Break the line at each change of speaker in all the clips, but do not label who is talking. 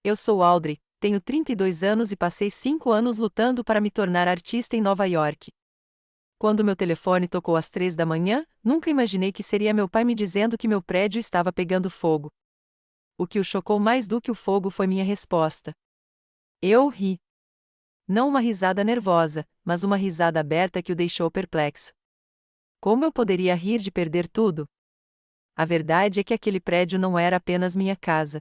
Eu sou Audrey, tenho 32 anos e passei 5 anos lutando para me tornar artista em Nova York. Quando meu telefone tocou às 3 da manhã, nunca imaginei que seria meu pai me dizendo que meu prédio estava pegando fogo. O que o chocou mais do que o fogo foi minha resposta. Eu ri. Não uma risada nervosa, mas uma risada aberta que o deixou perplexo. Como eu poderia rir de perder tudo? A verdade é que aquele prédio não era apenas minha casa.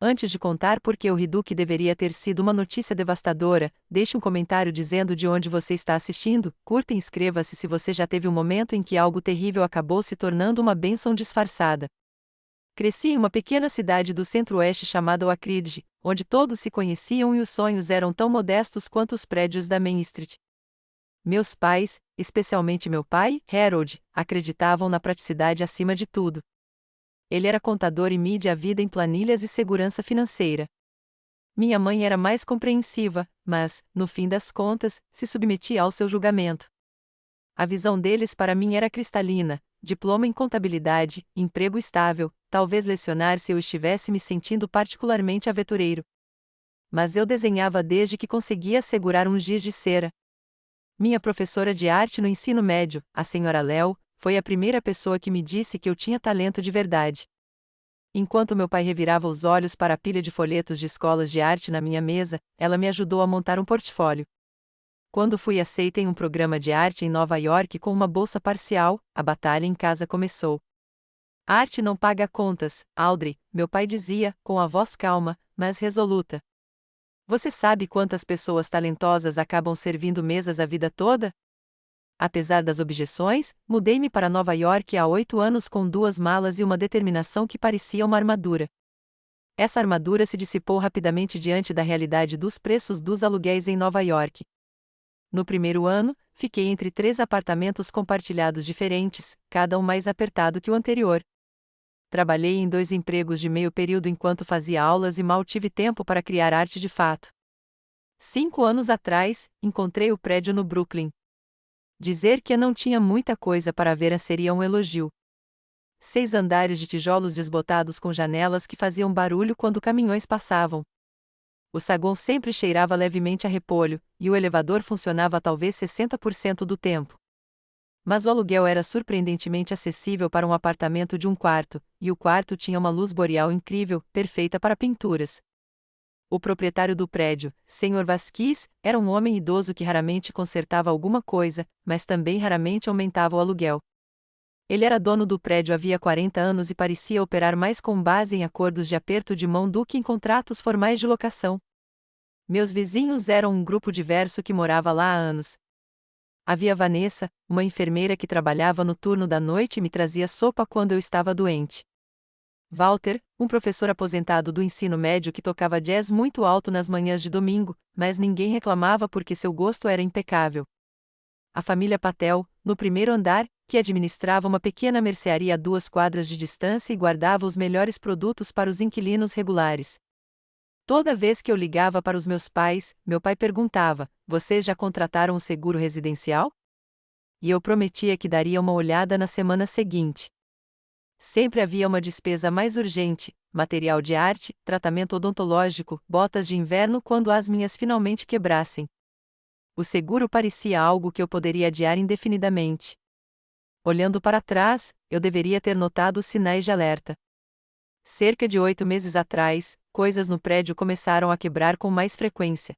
Antes de contar por que eu ri do que deveria ter sido uma notícia devastadora, deixe um comentário dizendo de onde você está assistindo, curta e inscreva-se se você já teve um momento em que algo terrível acabou se tornando uma bênção disfarçada. Cresci em uma pequena cidade do centro-oeste chamada Oakridge, onde todos se conheciam e os sonhos eram tão modestos quanto os prédios da Main Street. Meus pais, especialmente meu pai, Harold, acreditavam na praticidade acima de tudo. Ele era contador e mídia a vida em planilhas e segurança financeira. Minha mãe era mais compreensiva, mas, no fim das contas, se submetia ao seu julgamento. A visão deles para mim era cristalina: diploma em contabilidade, emprego estável, talvez lecionar se eu estivesse me sentindo particularmente aventureiro. Mas eu desenhava desde que conseguia segurar um giz de cera. Minha professora de arte no ensino médio, a senhora Léo, foi a primeira pessoa que me disse que eu tinha talento de verdade. Enquanto meu pai revirava os olhos para a pilha de folhetos de escolas de arte na minha mesa, ela me ajudou a montar um portfólio. Quando fui aceita em um programa de arte em Nova York com uma bolsa parcial, a batalha em casa começou. A arte não paga contas, Audrey, meu pai dizia, com a voz calma, mas resoluta. Você sabe quantas pessoas talentosas acabam servindo mesas a vida toda? Apesar das objeções, mudei-me para Nova York há 8 anos com 2 malas e uma determinação que parecia uma armadura. Essa armadura se dissipou rapidamente diante da realidade dos preços dos aluguéis em Nova York. No primeiro ano, fiquei entre 3 apartamentos compartilhados diferentes, cada um mais apertado que o anterior. Trabalhei em 2 empregos de meio período enquanto fazia aulas e mal tive tempo para criar arte de fato. 5 anos atrás, encontrei o prédio no Brooklyn. Dizer que não tinha muita coisa para ver seria um elogio. 6 andares de tijolos desbotados com janelas que faziam barulho quando caminhões passavam. O saguão sempre cheirava levemente a repolho, e o elevador funcionava talvez 60% do tempo. Mas o aluguel era surpreendentemente acessível para um apartamento de 1 quarto, e o quarto tinha uma luz boreal incrível, perfeita para pinturas. O proprietário do prédio, Sr. Vasquez, era um homem idoso que raramente consertava alguma coisa, mas também raramente aumentava o aluguel. Ele era dono do prédio havia 40 anos e parecia operar mais com base em acordos de aperto de mão do que em contratos formais de locação. Meus vizinhos eram um grupo diverso que morava lá há anos. Havia Vanessa, uma enfermeira que trabalhava no turno da noite e me trazia sopa quando eu estava doente. Walter, um professor aposentado do ensino médio que tocava jazz muito alto nas manhãs de domingo, mas ninguém reclamava porque seu gosto era impecável. A família Patel, no primeiro andar, que administrava uma pequena mercearia a 2 quadras de distância e guardava os melhores produtos para os inquilinos regulares. Toda vez que eu ligava para os meus pais, meu pai perguntava: "Vocês já contrataram o seguro residencial?" E eu prometia que daria uma olhada na semana seguinte. Sempre havia uma despesa mais urgente: material de arte, tratamento odontológico, botas de inverno quando as minhas finalmente quebrassem. O seguro parecia algo que eu poderia adiar indefinidamente. Olhando para trás, eu deveria ter notado os sinais de alerta. Cerca de 8 meses atrás, coisas no prédio começaram a quebrar com mais frequência.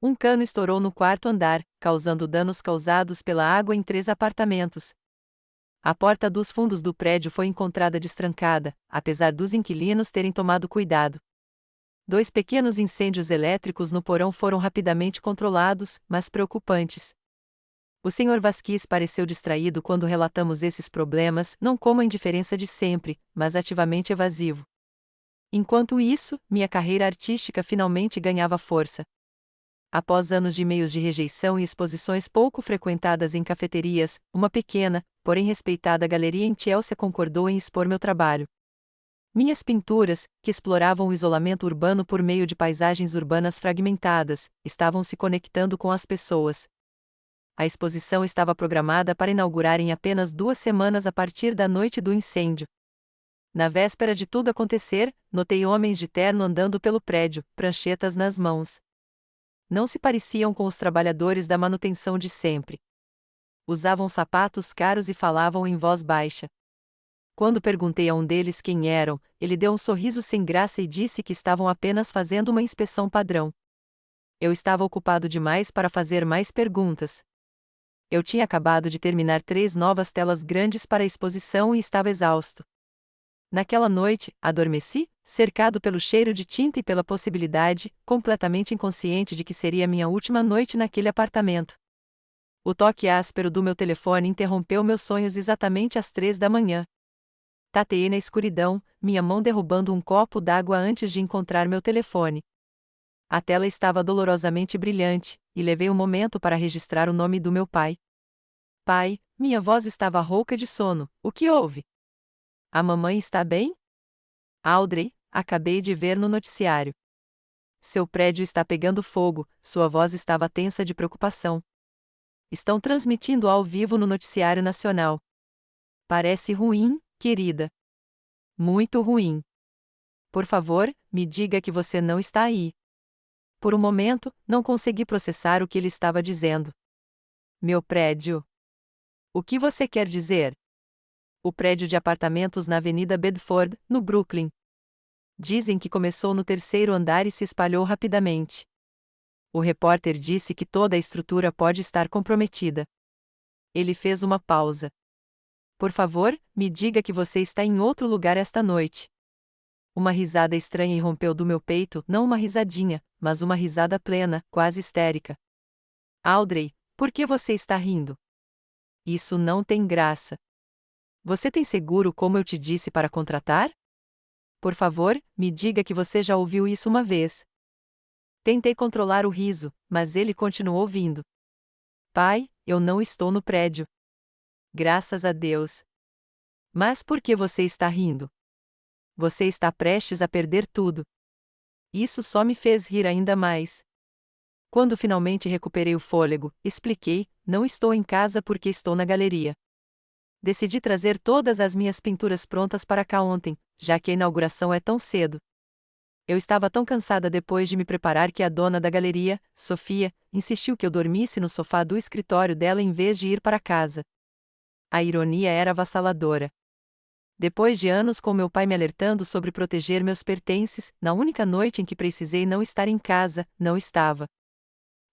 Um cano estourou no 4º andar, causando danos causados pela água em 3 apartamentos. A porta dos fundos do prédio foi encontrada destrancada, apesar dos inquilinos terem tomado cuidado. 2 pequenos incêndios elétricos no porão foram rapidamente controlados, mas preocupantes. O Sr. Vasquez pareceu distraído quando relatamos esses problemas, não como a indiferença de sempre, mas ativamente evasivo. Enquanto isso, minha carreira artística finalmente ganhava força. Após anos de e-mails de rejeição e exposições pouco frequentadas em cafeterias, uma pequena, porém respeitada galeria em Chelsea concordou em expor meu trabalho. Minhas pinturas, que exploravam o isolamento urbano por meio de paisagens urbanas fragmentadas, estavam se conectando com as pessoas. A exposição estava programada para inaugurar em apenas 2 semanas a partir da noite do incêndio. Na véspera de tudo acontecer, notei homens de terno andando pelo prédio, pranchetas nas mãos. Não se pareciam com os trabalhadores da manutenção de sempre. Usavam sapatos caros e falavam em voz baixa. Quando perguntei a um deles quem eram, ele deu um sorriso sem graça e disse que estavam apenas fazendo uma inspeção padrão. Eu estava ocupado demais para fazer mais perguntas. Eu tinha acabado de terminar 3 novas telas grandes para a exposição e estava exausto. Naquela noite, adormeci, cercado pelo cheiro de tinta e pela possibilidade, completamente inconsciente de que seria minha última noite naquele apartamento. O toque áspero do meu telefone interrompeu meus sonhos exatamente às 3 da manhã. Tateei na escuridão, minha mão derrubando um copo d'água antes de encontrar meu telefone. A tela estava dolorosamente brilhante, e levei um momento para registrar o nome do meu pai. Pai, minha voz estava rouca de sono, o que houve? A mamãe está bem? Audrey, acabei de ver no noticiário. Seu prédio está pegando fogo, sua voz estava tensa de preocupação. Estão transmitindo ao vivo no noticiário nacional. Parece ruim, querida. Muito ruim. Por favor, me diga que você não está aí. Por um momento, não consegui processar o que ele estava dizendo. Meu prédio. O que você quer dizer? O prédio de apartamentos na Avenida Bedford, no Brooklyn. Dizem que começou no 3º andar e se espalhou rapidamente. O repórter disse que toda a estrutura pode estar comprometida. Ele fez uma pausa. Por favor, me diga que você está em outro lugar esta noite. Uma risada estranha irrompeu do meu peito, não uma risadinha, mas uma risada plena, quase histérica. Audrey, por que você está rindo? Isso não tem graça. Você tem seguro como eu te disse para contratar? Por favor, me diga que você já ouviu isso uma vez. Tentei controlar o riso, mas ele continuou vindo. Pai, eu não estou no prédio. Graças a Deus. Mas por que você está rindo? Você está prestes a perder tudo. Isso só me fez rir ainda mais. Quando finalmente recuperei o fôlego, expliquei: não estou em casa porque estou na galeria. Decidi trazer todas as minhas pinturas prontas para cá ontem, já que a inauguração é tão cedo. Eu estava tão cansada depois de me preparar que a dona da galeria, Sofia, insistiu que eu dormisse no sofá do escritório dela em vez de ir para casa. A ironia era avassaladora. Depois de anos com meu pai me alertando sobre proteger meus pertences, na única noite em que precisei não estar em casa, não estava.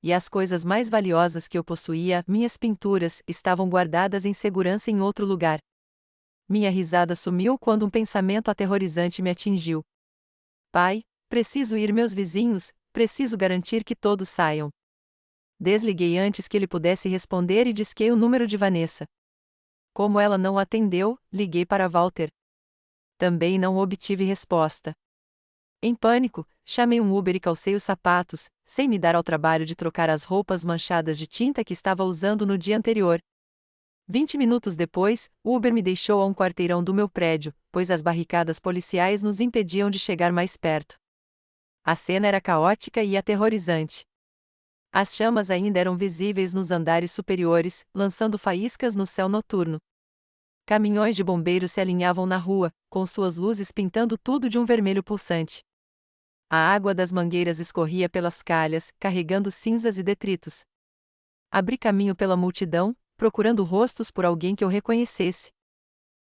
E as coisas mais valiosas que eu possuía, minhas pinturas, estavam guardadas em segurança em outro lugar. Minha risada sumiu quando um pensamento aterrorizante me atingiu. Pai, preciso ir meus vizinhos, preciso garantir que todos saiam. Desliguei antes que ele pudesse responder e disquei o número de Vanessa. Como ela não atendeu, liguei para Walter. Também não obtive resposta. Em pânico, chamei um Uber e calcei os sapatos, sem me dar ao trabalho de trocar as roupas manchadas de tinta que estava usando no dia anterior. 20 minutos depois, o Uber me deixou a um quarteirão do meu prédio, pois as barricadas policiais nos impediam de chegar mais perto. A cena era caótica e aterrorizante. As chamas ainda eram visíveis nos andares superiores, lançando faíscas no céu noturno. Caminhões de bombeiros se alinhavam na rua, com suas luzes pintando tudo de um vermelho pulsante. A água das mangueiras escorria pelas calhas, carregando cinzas e detritos. Abri caminho pela multidão, procurando rostos por alguém que eu reconhecesse.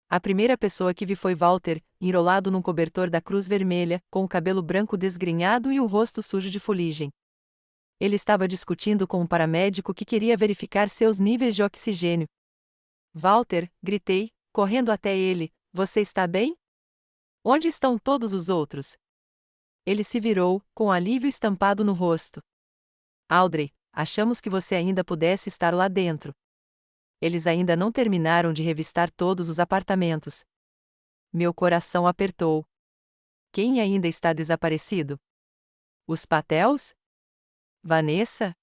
A primeira pessoa que vi foi Walter, enrolado num cobertor da Cruz Vermelha, com o cabelo branco desgrenhado e o rosto sujo de fuligem. Ele estava discutindo com um paramédico que queria verificar seus níveis de oxigênio. Walter, gritei, correndo até ele, você está bem? Onde estão todos os outros? Ele se virou, com alívio estampado no rosto. Audrey, achamos que você ainda pudesse estar lá dentro. Eles ainda não terminaram de revistar todos os apartamentos. Meu coração apertou. Quem ainda está desaparecido? Os Patels? Vanessa?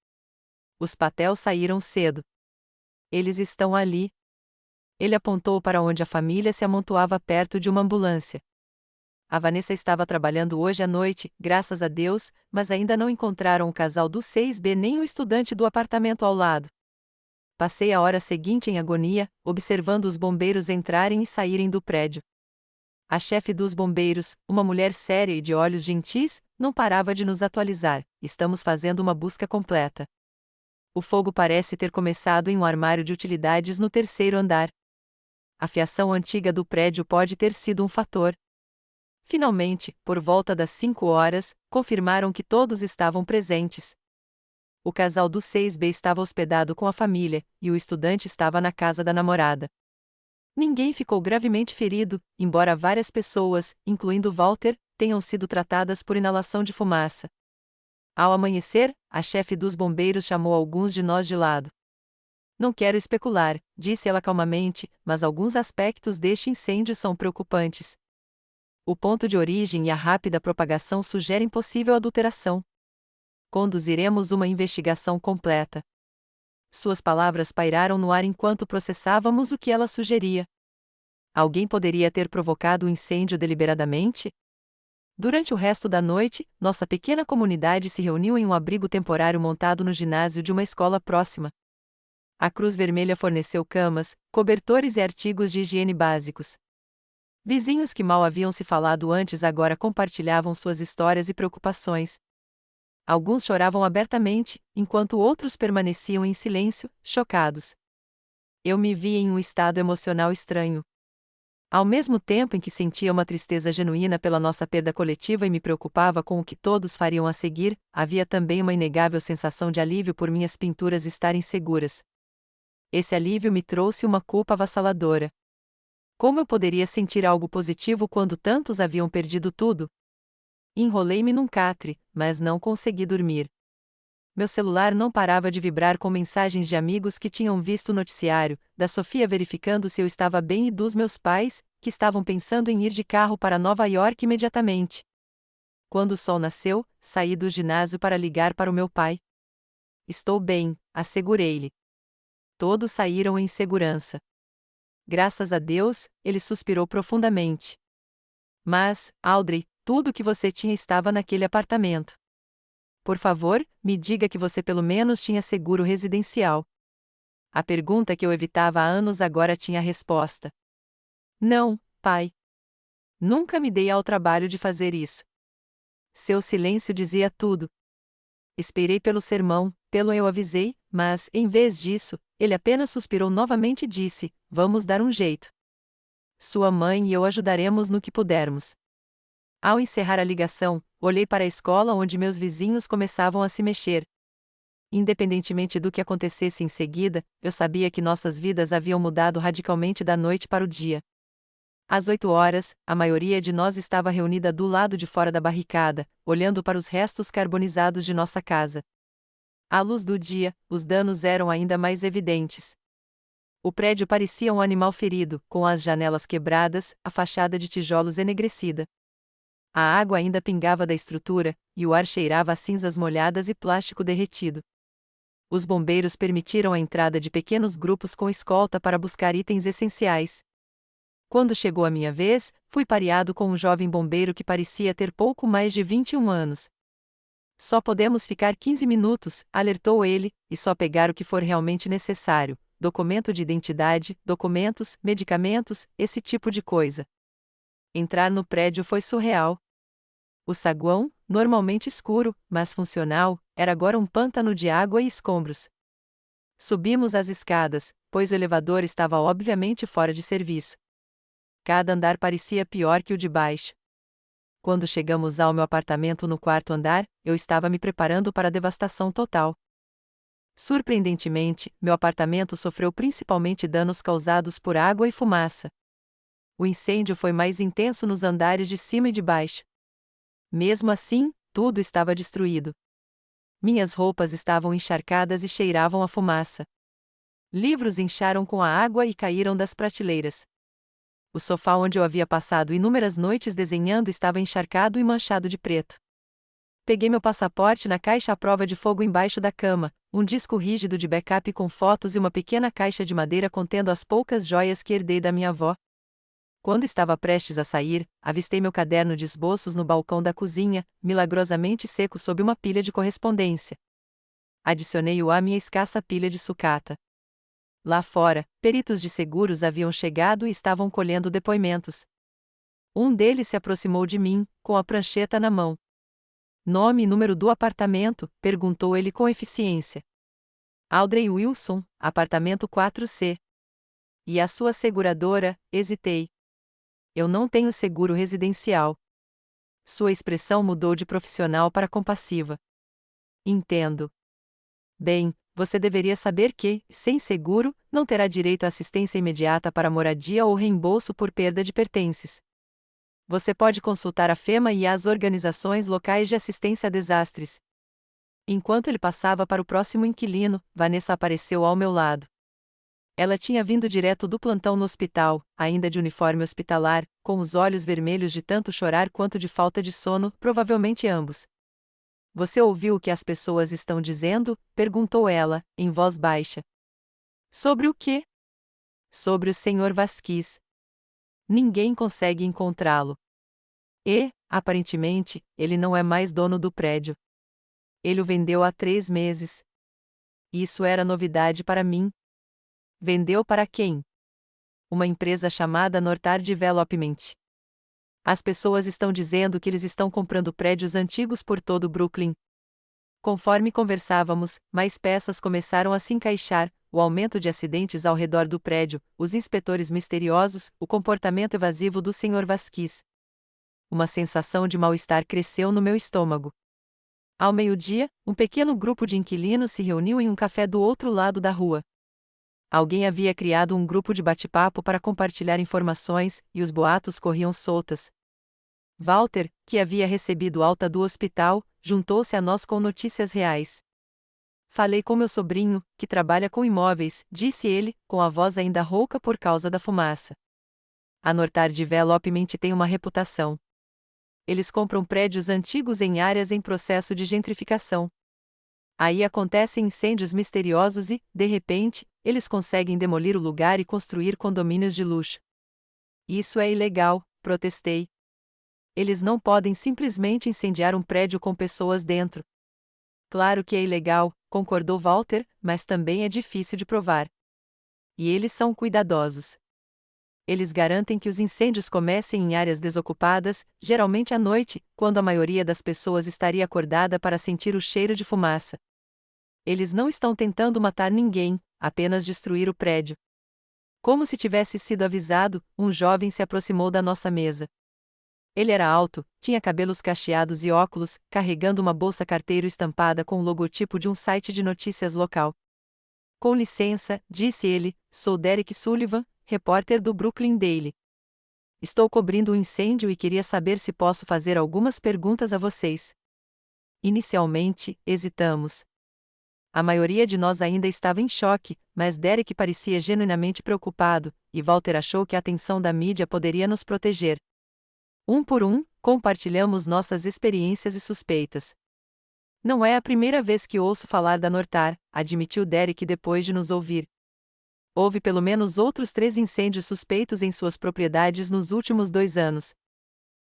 Os Patels saíram cedo. Eles estão ali. Ele apontou para onde a família se amontoava perto de uma ambulância. A Vanessa estava trabalhando hoje à noite, graças a Deus, mas ainda não encontraram o casal do 6B nem o estudante do apartamento ao lado. Passei a hora seguinte em agonia, observando os bombeiros entrarem e saírem do prédio. A chefe dos bombeiros, uma mulher séria e de olhos gentis, não parava de nos atualizar. Estamos fazendo uma busca completa. O fogo parece ter começado em um armário de utilidades no terceiro andar. A fiação antiga do prédio pode ter sido um fator. Finalmente, por volta das 5 horas, confirmaram que todos estavam presentes. O casal do 6B estava hospedado com a família, e o estudante estava na casa da namorada. Ninguém ficou gravemente ferido, embora várias pessoas, incluindo Walter, tenham sido tratadas por inalação de fumaça. Ao amanhecer, a chefe dos bombeiros chamou alguns de nós de lado. Não quero especular, disse ela calmamente, mas alguns aspectos deste incêndio são preocupantes. O ponto de origem e a rápida propagação sugerem possível adulteração. Conduziremos uma investigação completa. Suas palavras pairaram no ar enquanto processávamos o que ela sugeria. Alguém poderia ter provocado o incêndio deliberadamente? Durante o resto da noite, nossa pequena comunidade se reuniu em um abrigo temporário montado no ginásio de uma escola próxima. A Cruz Vermelha forneceu camas, cobertores e artigos de higiene básicos. Vizinhos que mal haviam se falado antes agora compartilhavam suas histórias e preocupações. Alguns choravam abertamente, enquanto outros permaneciam em silêncio, chocados. Eu me vi em um estado emocional estranho. Ao mesmo tempo em que sentia uma tristeza genuína pela nossa perda coletiva e me preocupava com o que todos fariam a seguir, havia também uma inegável sensação de alívio por minhas pinturas estarem seguras. Esse alívio me trouxe uma culpa avassaladora. Como eu poderia sentir algo positivo quando tantos haviam perdido tudo? Enrolei-me num catre, mas não consegui dormir. Meu celular não parava de vibrar com mensagens de amigos que tinham visto o noticiário, da Sofia verificando se eu estava bem e dos meus pais, que estavam pensando em ir de carro para Nova York imediatamente. Quando o sol nasceu, saí do ginásio para ligar para o meu pai. Estou bem, assegurei-lhe. Todos saíram em segurança. Graças a Deus, ele suspirou profundamente. Mas, Audrey, tudo o que você tinha estava naquele apartamento. Por favor, me diga que você pelo menos tinha seguro residencial. A pergunta que eu evitava há anos agora tinha a resposta. Não, pai. Nunca me dei ao trabalho de fazer isso. Seu silêncio dizia tudo. Esperei pelo sermão, pelo eu avisei, mas, em vez disso, ele apenas suspirou novamente e disse: vamos dar um jeito. Sua mãe e eu ajudaremos no que pudermos. Ao encerrar a ligação, olhei para a escola onde meus vizinhos começavam a se mexer. Independentemente do que acontecesse em seguida, eu sabia que nossas vidas haviam mudado radicalmente da noite para o dia. Às 8 horas, a maioria de nós estava reunida do lado de fora da barricada, olhando para os restos carbonizados de nossa casa. À luz do dia, os danos eram ainda mais evidentes. O prédio parecia um animal ferido, com as janelas quebradas, a fachada de tijolos enegrecida. A água ainda pingava da estrutura, e o ar cheirava a cinzas molhadas e plástico derretido. Os bombeiros permitiram a entrada de pequenos grupos com escolta para buscar itens essenciais. Quando chegou a minha vez, fui pareado com um jovem bombeiro que parecia ter pouco mais de 21 anos. Só podemos ficar 15 minutos, alertou ele, e só pegar o que for realmente necessário: documento de identidade, documentos, medicamentos, esse tipo de coisa. Entrar no prédio foi surreal. O saguão, normalmente escuro, mas funcional, era agora um pântano de água e escombros. Subimos as escadas, pois o elevador estava obviamente fora de serviço. Cada andar parecia pior que o de baixo. Quando chegamos ao meu apartamento no quarto andar, eu estava me preparando para a devastação total. Surpreendentemente, meu apartamento sofreu principalmente danos causados por água e fumaça. O incêndio foi mais intenso nos andares de cima e de baixo. Mesmo assim, tudo estava destruído. Minhas roupas estavam encharcadas e cheiravam a fumaça. Livros incharam com a água e caíram das prateleiras. O sofá onde eu havia passado inúmeras noites desenhando estava encharcado e manchado de preto. Peguei meu passaporte na caixa à prova de fogo embaixo da cama, um disco rígido de backup com fotos e uma pequena caixa de madeira contendo as poucas joias que herdei da minha avó. Quando estava prestes a sair, avistei meu caderno de esboços no balcão da cozinha, milagrosamente seco sob uma pilha de correspondência. Adicionei-o à minha escassa pilha de sucata. Lá fora, peritos de seguros haviam chegado e estavam colhendo depoimentos. Um deles se aproximou de mim, com a prancheta na mão. Nome e número do apartamento? Perguntou ele com eficiência. Audrey Wilson, apartamento 4C. E a sua seguradora? Hesitei. Eu não tenho seguro residencial. Sua expressão mudou de profissional para compassiva. Entendo. Bem, você deveria saber que, sem seguro, não terá direito à assistência imediata para moradia ou reembolso por perda de pertences. Você pode consultar a FEMA e as organizações locais de assistência a desastres. Enquanto ele passava para o próximo inquilino, Vanessa apareceu ao meu lado. Ela tinha vindo direto do plantão no hospital, ainda de uniforme hospitalar, com os olhos vermelhos de tanto chorar quanto de falta de sono, provavelmente ambos. Você ouviu o que as pessoas estão dizendo? Perguntou ela, em voz baixa. Sobre o quê? Sobre o Sr. Vasquez. Ninguém consegue encontrá-lo. E, aparentemente, ele não é mais dono do prédio. Ele o vendeu há 3 meses. Isso era novidade para mim. Vendeu para quem? Uma empresa chamada Nortar Development. As pessoas estão dizendo que eles estão comprando prédios antigos por todo Brooklyn. Conforme conversávamos, mais peças começaram a se encaixar, o aumento de acidentes ao redor do prédio, os inspetores misteriosos, o comportamento evasivo do Sr. Vasquez. Uma sensação de mal-estar cresceu no meu estômago. Ao meio-dia, um pequeno grupo de inquilinos se reuniu em um café do outro lado da rua. Alguém havia criado um grupo de bate-papo para compartilhar informações, e os boatos corriam soltas. Walter, que havia recebido alta do hospital, juntou-se a nós com notícias reais. Falei com meu sobrinho, que trabalha com imóveis, disse ele, com a voz ainda rouca por causa da fumaça. A Nortar Development tem uma reputação. Eles compram prédios antigos em áreas em processo de gentrificação. Aí acontecem incêndios misteriosos e, de repente, eles conseguem demolir o lugar e construir condomínios de luxo. Isso é ilegal, protestei. Eles não podem simplesmente incendiar um prédio com pessoas dentro. Claro que é ilegal, concordou Walter, mas também é difícil de provar. E eles são cuidadosos. Eles garantem que os incêndios comecem em áreas desocupadas, geralmente à noite, quando a maioria das pessoas estaria acordada para sentir o cheiro de fumaça. Eles não estão tentando matar ninguém, apenas destruir o prédio. Como se tivesse sido avisado, um jovem se aproximou da nossa mesa. Ele era alto, tinha cabelos cacheados e óculos, carregando uma bolsa carteiro estampada com o logotipo de um site de notícias local. Com licença, disse ele, sou Derek Sullivan, repórter do Brooklyn Daily. Estou cobrindo um incêndio e queria saber se posso fazer algumas perguntas a vocês. Inicialmente, hesitamos. A maioria de nós ainda estava em choque, mas Derek parecia genuinamente preocupado, e Walter achou que a atenção da mídia poderia nos proteger. Um por um, compartilhamos nossas experiências e suspeitas. Não é a primeira vez que ouço falar da Nortar, admitiu Derek depois de nos ouvir. Houve pelo menos outros 3 incêndios suspeitos em suas propriedades nos últimos 2 anos.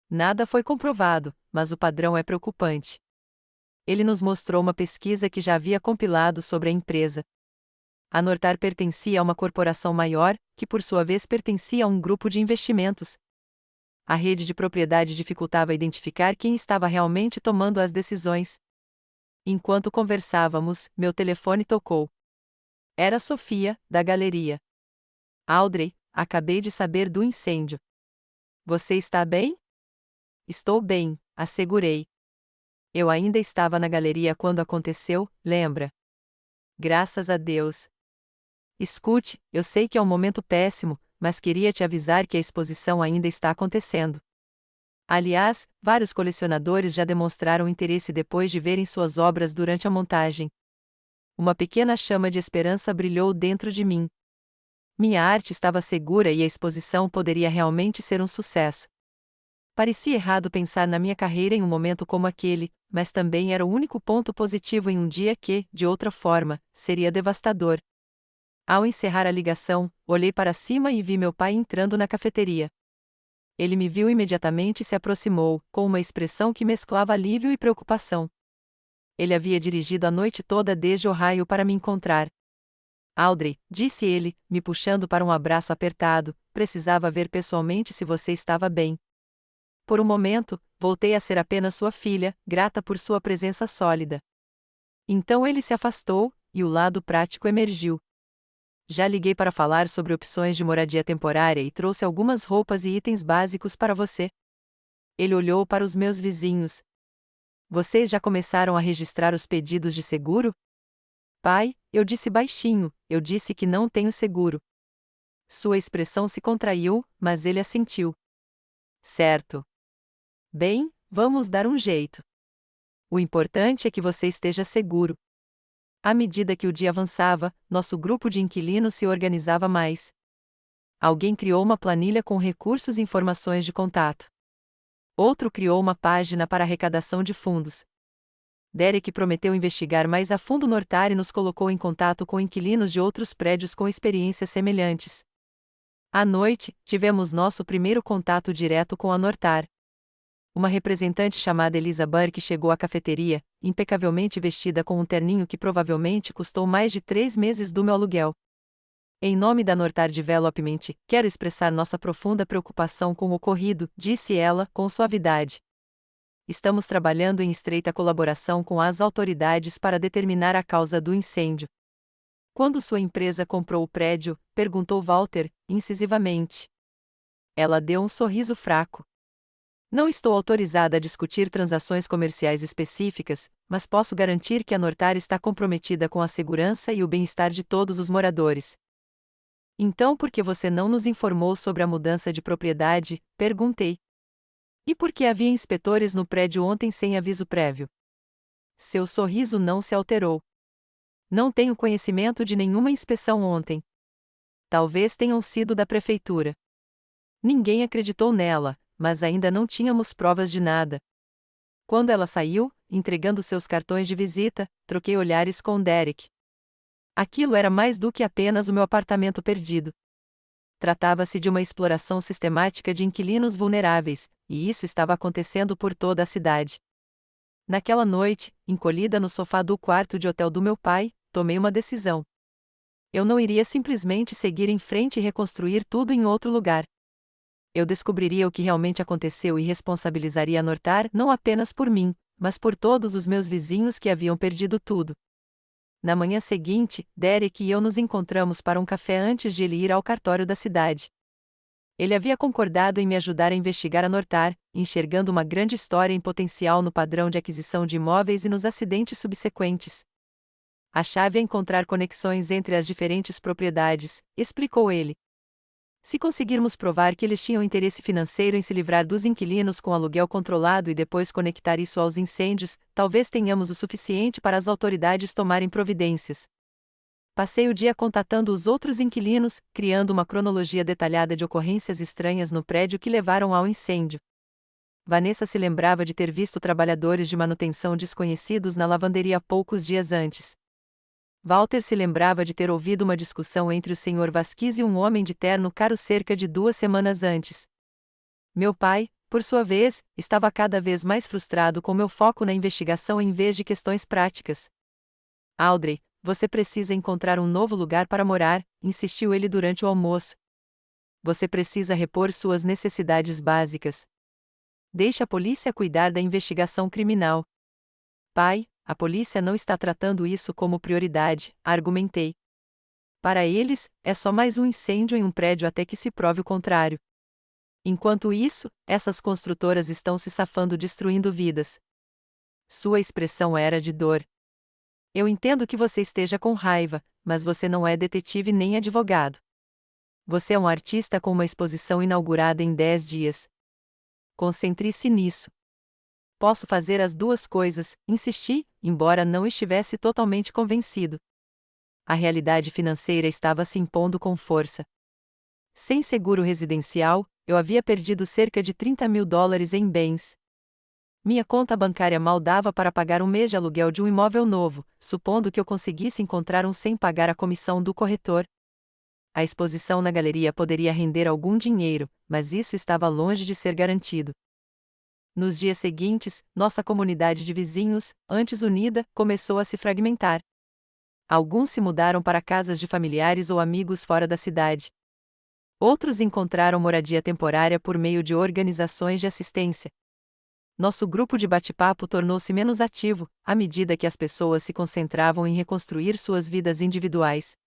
Nada foi comprovado, mas o padrão é preocupante. Ele nos mostrou uma pesquisa que já havia compilado sobre a empresa. A Nortar pertencia a uma corporação maior, que por sua vez pertencia a um grupo de investimentos. A rede de propriedade dificultava identificar quem estava realmente tomando as decisões. Enquanto conversávamos, meu telefone tocou. Era Sofia, da galeria. Audrey, acabei de saber do incêndio. Você está bem? Estou bem, assegurei. Eu ainda estava na galeria quando aconteceu, lembra? Graças a Deus. Escute, eu sei que é um momento péssimo, mas queria te avisar que a exposição ainda está acontecendo. Aliás, vários colecionadores já demonstraram interesse depois de verem suas obras durante a montagem. Uma pequena chama de esperança brilhou dentro de mim. Minha arte estava segura e a exposição poderia realmente ser um sucesso. Parecia errado pensar na minha carreira em um momento como aquele, mas também era o único ponto positivo em um dia que, de outra forma, seria devastador. Ao encerrar a ligação, olhei para cima e vi meu pai entrando na cafeteria. Ele me viu imediatamente e se aproximou, com uma expressão que mesclava alívio e preocupação. Ele havia dirigido a noite toda desde Ohio para me encontrar. Audrey, disse ele, me puxando para um abraço apertado, precisava ver pessoalmente se você estava bem. por um momento, voltei a ser apenas sua filha, grata por sua presença sólida. Então ele se afastou, e o lado prático emergiu. Já liguei para falar sobre opções de moradia temporária e trouxe algumas roupas e itens básicos para você. Ele olhou para os meus vizinhos. Vocês já começaram a registrar os pedidos de seguro? Pai, eu disse baixinho, eu disse que não tenho seguro. Sua expressão se contraiu, mas ele assentiu. Certo. Bem, vamos dar um jeito. O importante é que você esteja seguro. À medida que o dia avançava, nosso grupo de inquilinos se organizava mais. Alguém criou uma planilha com recursos e informações de contato. Outro criou uma página para arrecadação de fundos. Derek prometeu investigar mais a fundo Nortar e nos colocou em contato com inquilinos de outros prédios com experiências semelhantes. À noite, tivemos nosso primeiro contato direto com a Nortar. Uma representante chamada Elisa Burke chegou à cafeteria, impecavelmente vestida com um terninho que provavelmente custou mais de 3 meses do meu aluguel. Em nome da Nortar Development, quero expressar nossa profunda preocupação com o ocorrido, disse ela, com suavidade. Estamos trabalhando em estreita colaboração com as autoridades para determinar a causa do incêndio. Quando sua empresa comprou o prédio? Perguntou Walter, incisivamente. Ela deu um sorriso fraco. Não estou autorizada a discutir transações comerciais específicas, mas posso garantir que a Nortar está comprometida com a segurança e o bem-estar de todos os moradores. Então por que você não nos informou sobre a mudança de propriedade? Perguntei. E por que havia inspetores no prédio ontem sem aviso prévio? Seu sorriso não se alterou. Não tenho conhecimento de nenhuma inspeção ontem. Talvez tenham sido da prefeitura. Ninguém acreditou nela, mas ainda não tínhamos provas de nada. Quando ela saiu, entregando seus cartões de visita, troquei olhares com Derek. Aquilo era mais do que apenas o meu apartamento perdido. Tratava-se de uma exploração sistemática de inquilinos vulneráveis, e isso estava acontecendo por toda a cidade. Naquela noite, encolhida no sofá do quarto de hotel do meu pai, tomei uma decisão. Eu não iria simplesmente seguir em frente e reconstruir tudo em outro lugar. Eu descobriria o que realmente aconteceu e responsabilizaria a Nortar não apenas por mim, mas por todos os meus vizinhos que haviam perdido tudo. Na manhã seguinte, Derek e eu nos encontramos para um café antes de ele ir ao cartório da cidade. Ele havia concordado em me ajudar a investigar a Nortar, enxergando uma grande história em potencial no padrão de aquisição de imóveis e nos acidentes subsequentes. A chave é encontrar conexões entre as diferentes propriedades, explicou ele. Se conseguirmos provar que eles tinham interesse financeiro em se livrar dos inquilinos com aluguel controlado e depois conectar isso aos incêndios, talvez tenhamos o suficiente para as autoridades tomarem providências. Passei o dia contatando os outros inquilinos, criando uma cronologia detalhada de ocorrências estranhas no prédio que levaram ao incêndio. Vanessa se lembrava de ter visto trabalhadores de manutenção desconhecidos na lavanderia poucos dias antes. Walter se lembrava de ter ouvido uma discussão entre o Sr. Vasquez e um homem de terno caro cerca de 2 semanas antes. Meu pai, por sua vez, estava cada vez mais frustrado com meu foco na investigação em vez de questões práticas. Audrey, você precisa encontrar um novo lugar para morar, insistiu ele durante o almoço. Você precisa repor suas necessidades básicas. Deixe a polícia cuidar da investigação criminal. Pai, a polícia não está tratando isso como prioridade, argumentei. Para eles, é só mais um incêndio em um prédio até que se prove o contrário. Enquanto isso, essas construtoras estão se safando destruindo vidas. Sua expressão era de dor. Eu entendo que você esteja com raiva, mas você não é detetive nem advogado. Você é um artista com uma exposição inaugurada em 10 dias. Concentre-se nisso. Posso fazer as duas coisas, insisti, embora não estivesse totalmente convencido. A realidade financeira estava se impondo com força. Sem seguro residencial, eu havia perdido cerca de $30.000 em bens. Minha conta bancária mal dava para pagar um mês de aluguel de um imóvel novo, supondo que eu conseguisse encontrar um sem pagar a comissão do corretor. A exposição na galeria poderia render algum dinheiro, mas isso estava longe de ser garantido. Nos dias seguintes, nossa comunidade de vizinhos, antes unida, começou a se fragmentar. Alguns se mudaram para casas de familiares ou amigos fora da cidade. Outros encontraram moradia temporária por meio de organizações de assistência. Nosso grupo de bate-papo tornou-se menos ativo, à medida que as pessoas se concentravam em reconstruir suas vidas individuais.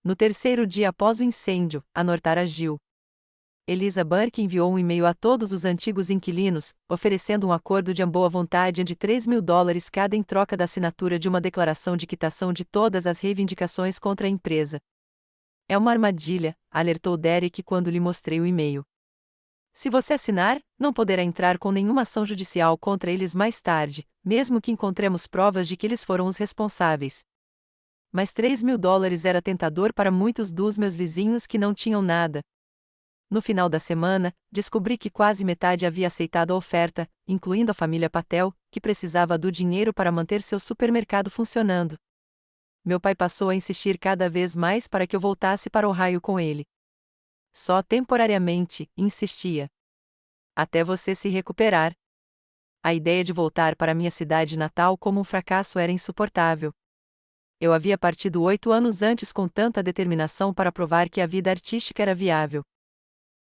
No terceiro dia após o incêndio, a Nortar agiu. Elisa Burke enviou um e-mail a todos os antigos inquilinos, oferecendo um acordo de boa vontade de $3.000 cada em troca da assinatura de uma declaração de quitação de todas as reivindicações contra a empresa. É uma armadilha, alertou Derek quando lhe mostrei o e-mail. Se você assinar, não poderá entrar com nenhuma ação judicial contra eles mais tarde, mesmo que encontremos provas de que eles foram os responsáveis. Mas $3.000 era tentador para muitos dos meus vizinhos que não tinham nada. No final da semana, descobri que quase metade havia aceitado a oferta, incluindo a família Patel, que precisava do dinheiro para manter seu supermercado funcionando. Meu pai passou a insistir cada vez mais para que eu voltasse para Ohio com ele. Só temporariamente, insistia. Até você se recuperar. A ideia de voltar para minha cidade natal como um fracasso era insuportável. Eu havia partido 8 anos antes com tanta determinação para provar que a vida artística era viável.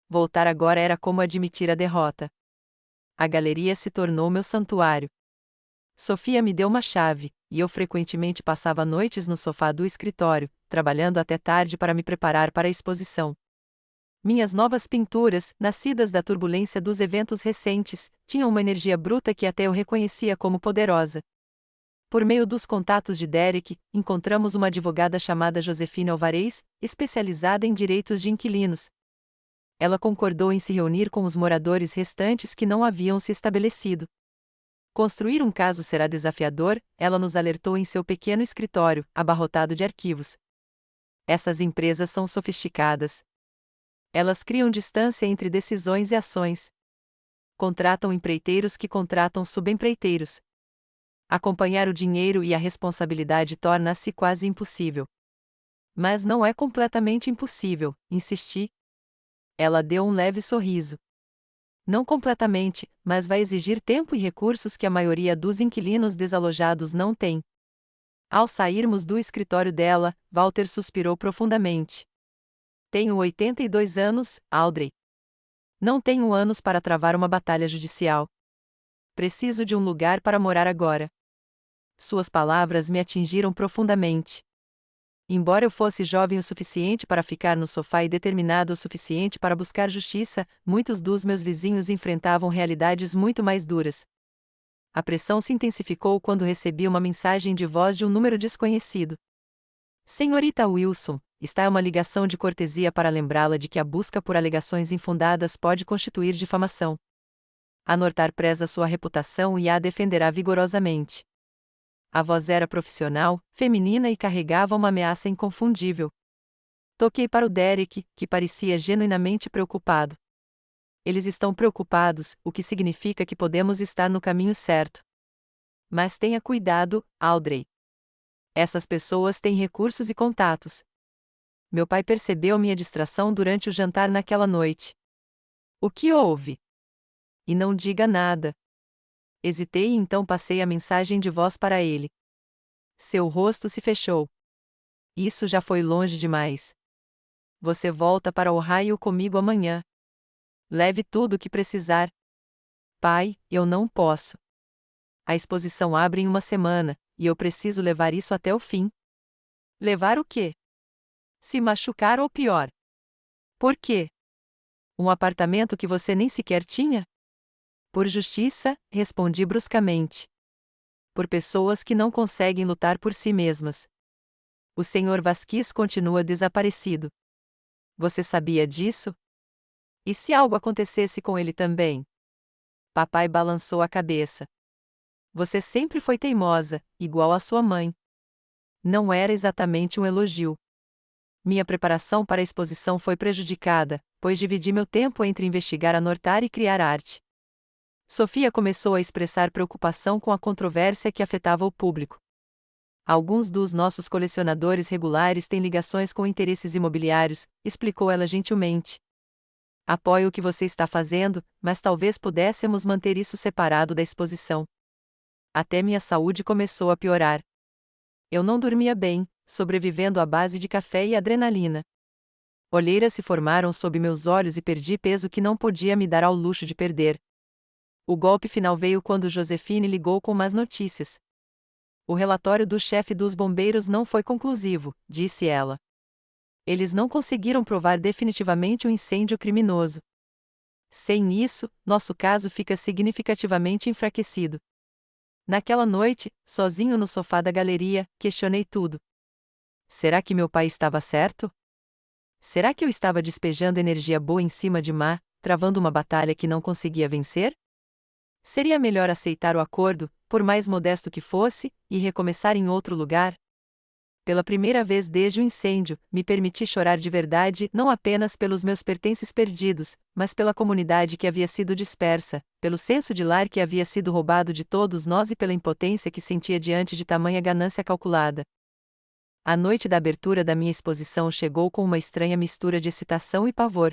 Voltar agora era como admitir a derrota. A galeria se tornou meu santuário. Sofia me deu uma chave, e eu frequentemente passava noites no sofá do escritório, trabalhando até tarde para me preparar para a exposição. Minhas novas pinturas, nascidas da turbulência dos eventos recentes, tinham uma energia bruta que até eu reconhecia como poderosa. Por meio dos contatos de Derek, encontramos uma advogada chamada Josefina Alvarez, especializada em direitos de inquilinos. Ela concordou em se reunir com os moradores restantes que não haviam se estabelecido. Construir um caso será desafiador, ela nos alertou em seu pequeno escritório, abarrotado de arquivos. Essas empresas são sofisticadas. Elas criam distância entre decisões e ações. Contratam empreiteiros que contratam subempreiteiros. Acompanhar o dinheiro e a responsabilidade torna-se quase impossível. Mas não é completamente impossível, insisti. Ela deu um leve sorriso. Não completamente, mas vai exigir tempo e recursos que a maioria dos inquilinos desalojados não tem. Ao sairmos do escritório dela, Walter suspirou profundamente. Tenho 82 anos, Audrey. Não tenho anos para travar uma batalha judicial. Preciso de um lugar para morar agora. Suas palavras me atingiram profundamente. Embora eu fosse jovem o suficiente para ficar no sofá e determinado o suficiente para buscar justiça, muitos dos meus vizinhos enfrentavam realidades muito mais duras. A pressão se intensificou quando recebi uma mensagem de voz de um número desconhecido. Senhorita Wilson, está uma ligação de cortesia para lembrá-la de que a busca por alegações infundadas pode constituir difamação. A Nortar preza sua reputação e a defenderá vigorosamente. A voz era profissional, feminina e carregava uma ameaça inconfundível. Toquei para o Derek, que parecia genuinamente preocupado. Eles estão preocupados, o que significa que podemos estar no caminho certo. Mas tenha cuidado, Audrey. Essas pessoas têm recursos e contatos. Meu pai percebeu minha distração durante o jantar naquela noite. O que houve? E não diga nada. Hesitei e então passei a mensagem de voz para ele. Seu rosto se fechou. Isso já foi longe demais. Você volta para Ohio comigo amanhã. Leve tudo o que precisar. Pai, eu não posso. A exposição abre em uma semana, e eu preciso levar isso até o fim. Levar o quê? Se machucar ou pior. Por quê? Um apartamento que você nem sequer tinha? Por justiça, respondi bruscamente. Por pessoas que não conseguem lutar por si mesmas. O Sr. Vasquez continua desaparecido. Você sabia disso? E se algo acontecesse com ele também? Papai balançou a cabeça. Você sempre foi teimosa, igual a sua mãe. Não era exatamente um elogio. Minha preparação para a exposição foi prejudicada, pois dividi meu tempo entre investigar a Nortar e criar arte. Sofia começou a expressar preocupação com a controvérsia que afetava o público. Alguns dos nossos colecionadores regulares têm ligações com interesses imobiliários, explicou ela gentilmente. Apoio o que você está fazendo, mas talvez pudéssemos manter isso separado da exposição. Até minha saúde começou a piorar. Eu não dormia bem, sobrevivendo à base de café e adrenalina. Olheiras se formaram sob meus olhos e perdi peso que não podia me dar ao luxo de perder. O golpe final veio quando Josefine ligou com más notícias. O relatório do chefe dos bombeiros não foi conclusivo, disse ela. Eles não conseguiram provar definitivamente o incêndio criminoso. Sem isso, nosso caso fica significativamente enfraquecido. Naquela noite, sozinho no sofá da galeria, questionei tudo. Será que meu pai estava certo? Será que eu estava despejando energia boa em cima de má, travando uma batalha que não conseguia vencer? Seria melhor aceitar o acordo, por mais modesto que fosse, e recomeçar em outro lugar? Pela primeira vez desde o incêndio, me permiti chorar de verdade não apenas pelos meus pertences perdidos, mas pela comunidade que havia sido dispersa, pelo senso de lar que havia sido roubado de todos nós e pela impotência que sentia diante de tamanha ganância calculada. A noite da abertura da minha exposição chegou com uma estranha mistura de excitação e pavor.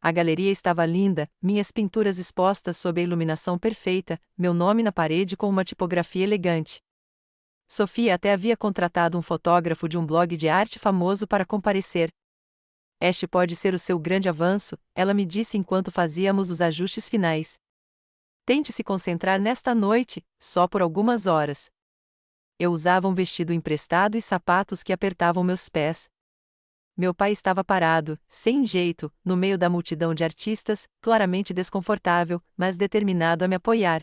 A galeria estava linda, minhas pinturas expostas sob a iluminação perfeita, meu nome na parede com uma tipografia elegante. Sofia até havia contratado um fotógrafo de um blog de arte famoso para comparecer. Este pode ser o seu grande avanço, ela me disse enquanto fazíamos os ajustes finais. Tente se concentrar nesta noite, só por algumas horas. Eu usava um vestido emprestado e sapatos que apertavam meus pés. Meu pai estava parado, sem jeito, no meio da multidão de artistas, claramente desconfortável, mas determinado a me apoiar.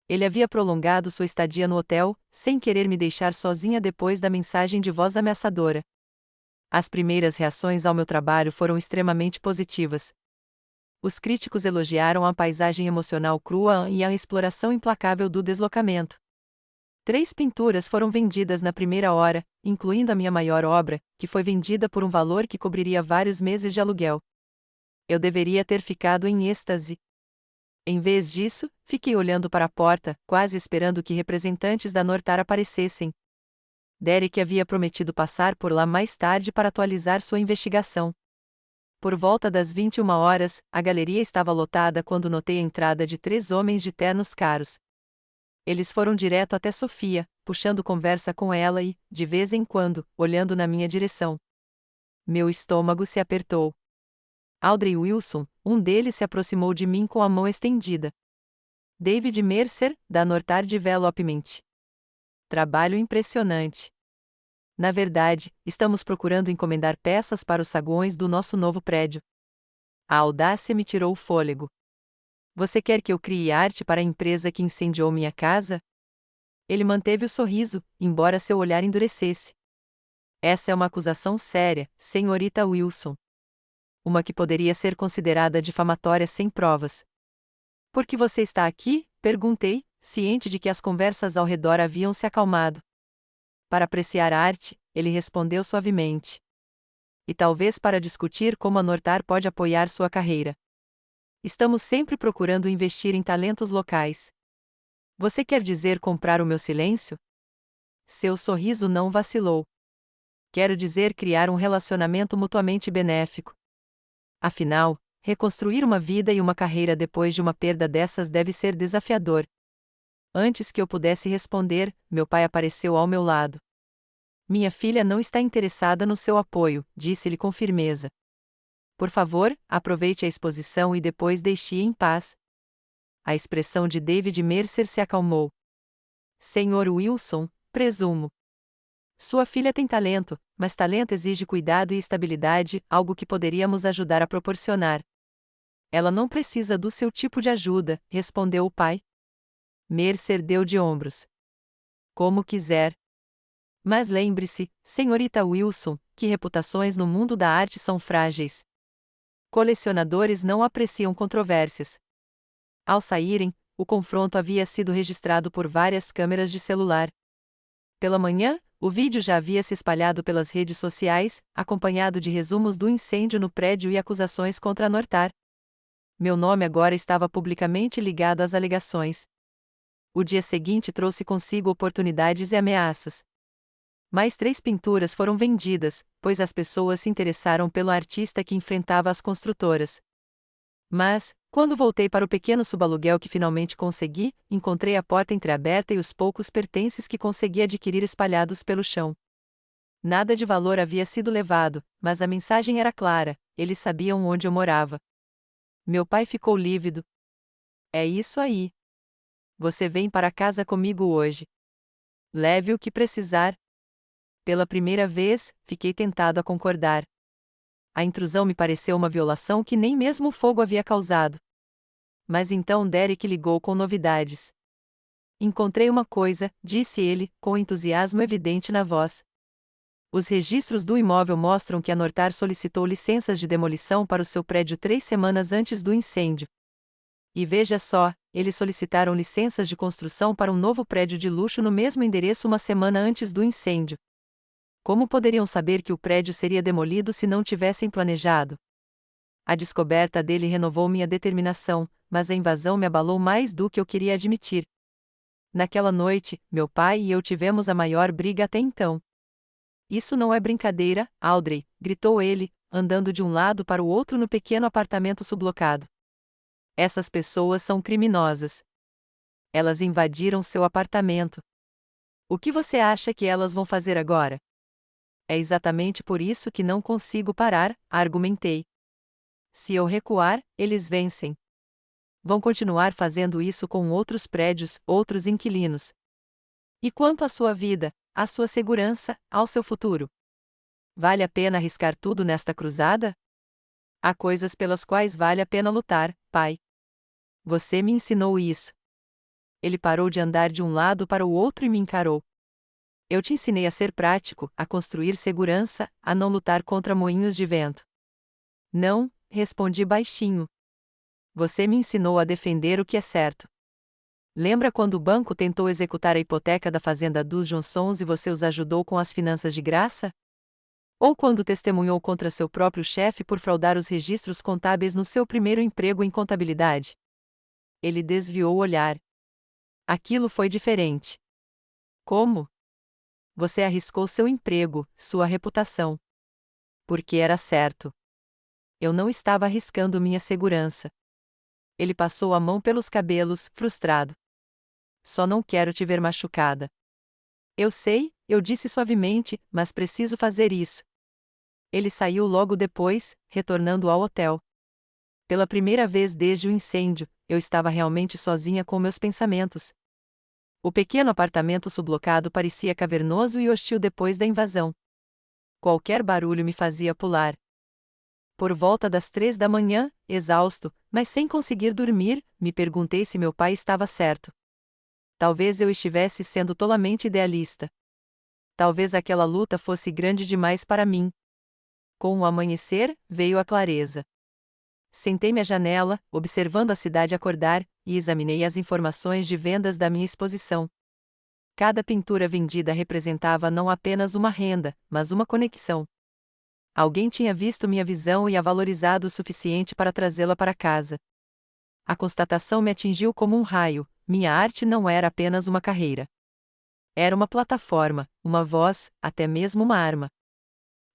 Ele havia prolongado sua estadia no hotel, sem querer me deixar sozinha depois da mensagem de voz ameaçadora. As primeiras reações ao meu trabalho foram extremamente positivas. Os críticos elogiaram a paisagem emocional crua e a exploração implacável do deslocamento. 3 pinturas foram vendidas na primeira hora, incluindo a minha maior obra, que foi vendida por um valor que cobriria vários meses de aluguel. Eu deveria ter ficado em êxtase. Em vez disso, fiquei olhando para a porta, quase esperando que representantes da Nortar aparecessem. Derek havia prometido passar por lá mais tarde para atualizar sua investigação. Por volta das 21 horas, a galeria estava lotada quando notei a entrada de 3 homens de ternos caros. Eles foram direto até Sofia, puxando conversa com ela e, de vez em quando, olhando na minha direção. Meu estômago se apertou. Audrey Wilson, um deles se aproximou de mim com a mão estendida. David Mercer, da Nortar Development. Trabalho impressionante. Na verdade, estamos procurando encomendar peças para os saguões do nosso novo prédio. A audácia me tirou o fôlego. Você quer que eu crie arte para a empresa que incendiou minha casa? Ele manteve o sorriso, embora seu olhar endurecesse. Essa é uma acusação séria, senhorita Wilson. Uma que poderia ser considerada difamatória sem provas. Por que você está aqui? Perguntei, ciente de que as conversas ao redor haviam se acalmado. Para apreciar a arte, ele respondeu suavemente. E talvez para discutir como a Nortar pode apoiar sua carreira. Estamos sempre procurando investir em talentos locais. Você quer dizer comprar o meu silêncio? Seu sorriso não vacilou. Quero dizer criar um relacionamento mutuamente benéfico. Afinal, reconstruir uma vida e uma carreira depois de uma perda dessas deve ser desafiador. Antes que eu pudesse responder, meu pai apareceu ao meu lado. Minha filha não está interessada no seu apoio, disse-lhe com firmeza. Por favor, aproveite a exposição e depois deixe-a em paz. A expressão de David Mercer se acalmou. Senhor Wilson, presumo. Sua filha tem talento, mas talento exige cuidado e estabilidade, algo que poderíamos ajudar a proporcionar. Ela não precisa do seu tipo de ajuda, respondeu o pai. Mercer deu de ombros. Como quiser. Mas lembre-se, senhorita Wilson, que reputações no mundo da arte são frágeis. Colecionadores não apreciam controvérsias. Ao saírem, o confronto havia sido registrado por várias câmeras de celular. Pela manhã, o vídeo já havia se espalhado pelas redes sociais, acompanhado de resumos do incêndio no prédio e acusações contra a Nortar. Meu nome agora estava publicamente ligado às alegações. O dia seguinte trouxe consigo oportunidades e ameaças. Mais 3 pinturas foram vendidas, pois as pessoas se interessaram pelo artista que enfrentava as construtoras. Mas, quando voltei para o pequeno subaluguel que finalmente consegui, encontrei a porta entreaberta e os poucos pertences que consegui adquirir espalhados pelo chão. Nada de valor havia sido levado, mas a mensagem era clara: eles sabiam onde eu morava. Meu pai ficou lívido. É isso aí. Você vem para casa comigo hoje. Leve o que precisar. Pela primeira vez, fiquei tentado a concordar. A intrusão me pareceu uma violação que nem mesmo o fogo havia causado. Mas então Derek ligou com novidades. Encontrei uma coisa, disse ele, com entusiasmo evidente na voz. Os registros do imóvel mostram que a Nortar solicitou licenças de demolição para o seu prédio 3 semanas antes do incêndio. E veja só, eles solicitaram licenças de construção para um novo prédio de luxo no mesmo endereço uma semana antes do incêndio. Como poderiam saber que o prédio seria demolido se não tivessem planejado? A descoberta dele renovou minha determinação, mas a invasão me abalou mais do que eu queria admitir. Naquela noite, meu pai e eu tivemos a maior briga até então. Isso não é brincadeira, Audrey, gritou ele, andando de um lado para o outro no pequeno apartamento sublocado. Essas pessoas são criminosas. Elas invadiram seu apartamento. O que você acha que elas vão fazer agora? É exatamente por isso que não consigo parar, argumentei. Se eu recuar, eles vencem. Vão continuar fazendo isso com outros prédios, outros inquilinos. E quanto à sua vida, à sua segurança, ao seu futuro? Vale a pena arriscar tudo nesta cruzada? Há coisas pelas quais vale a pena lutar, pai. Você me ensinou isso. Ele parou de andar de um lado para o outro e me encarou. Eu te ensinei a ser prático, a construir segurança, a não lutar contra moinhos de vento. Não, respondi baixinho. Você me ensinou a defender o que é certo. Lembra quando o banco tentou executar a hipoteca da fazenda dos Johnsons e você os ajudou com as finanças de graça? Ou quando testemunhou contra seu próprio chefe por fraudar os registros contábeis no seu primeiro emprego em contabilidade? Ele desviou o olhar. Aquilo foi diferente. Como? Você arriscou seu emprego, sua reputação. Porque era certo. Eu não estava arriscando minha segurança. Ele passou a mão pelos cabelos, frustrado. Só não quero te ver machucada. Eu sei, eu disse suavemente, mas preciso fazer isso. Ele saiu logo depois, retornando ao hotel. Pela primeira vez desde o incêndio, eu estava realmente sozinha com meus pensamentos. O pequeno apartamento sublocado parecia cavernoso e hostil depois da invasão. Qualquer barulho me fazia pular. Por volta das 3 da manhã, exausto, mas sem conseguir dormir, me perguntei se meu pai estava certo. Talvez eu estivesse sendo tolamente idealista. Talvez aquela luta fosse grande demais para mim. Com o amanhecer, veio a clareza. Sentei-me à janela, observando a cidade acordar, e examinei as informações de vendas da minha exposição. Cada pintura vendida representava não apenas uma renda, mas uma conexão. Alguém tinha visto minha visão e a valorizado o suficiente para trazê-la para casa. A constatação me atingiu como um raio: minha arte não era apenas uma carreira. Era uma plataforma, uma voz, até mesmo uma arma.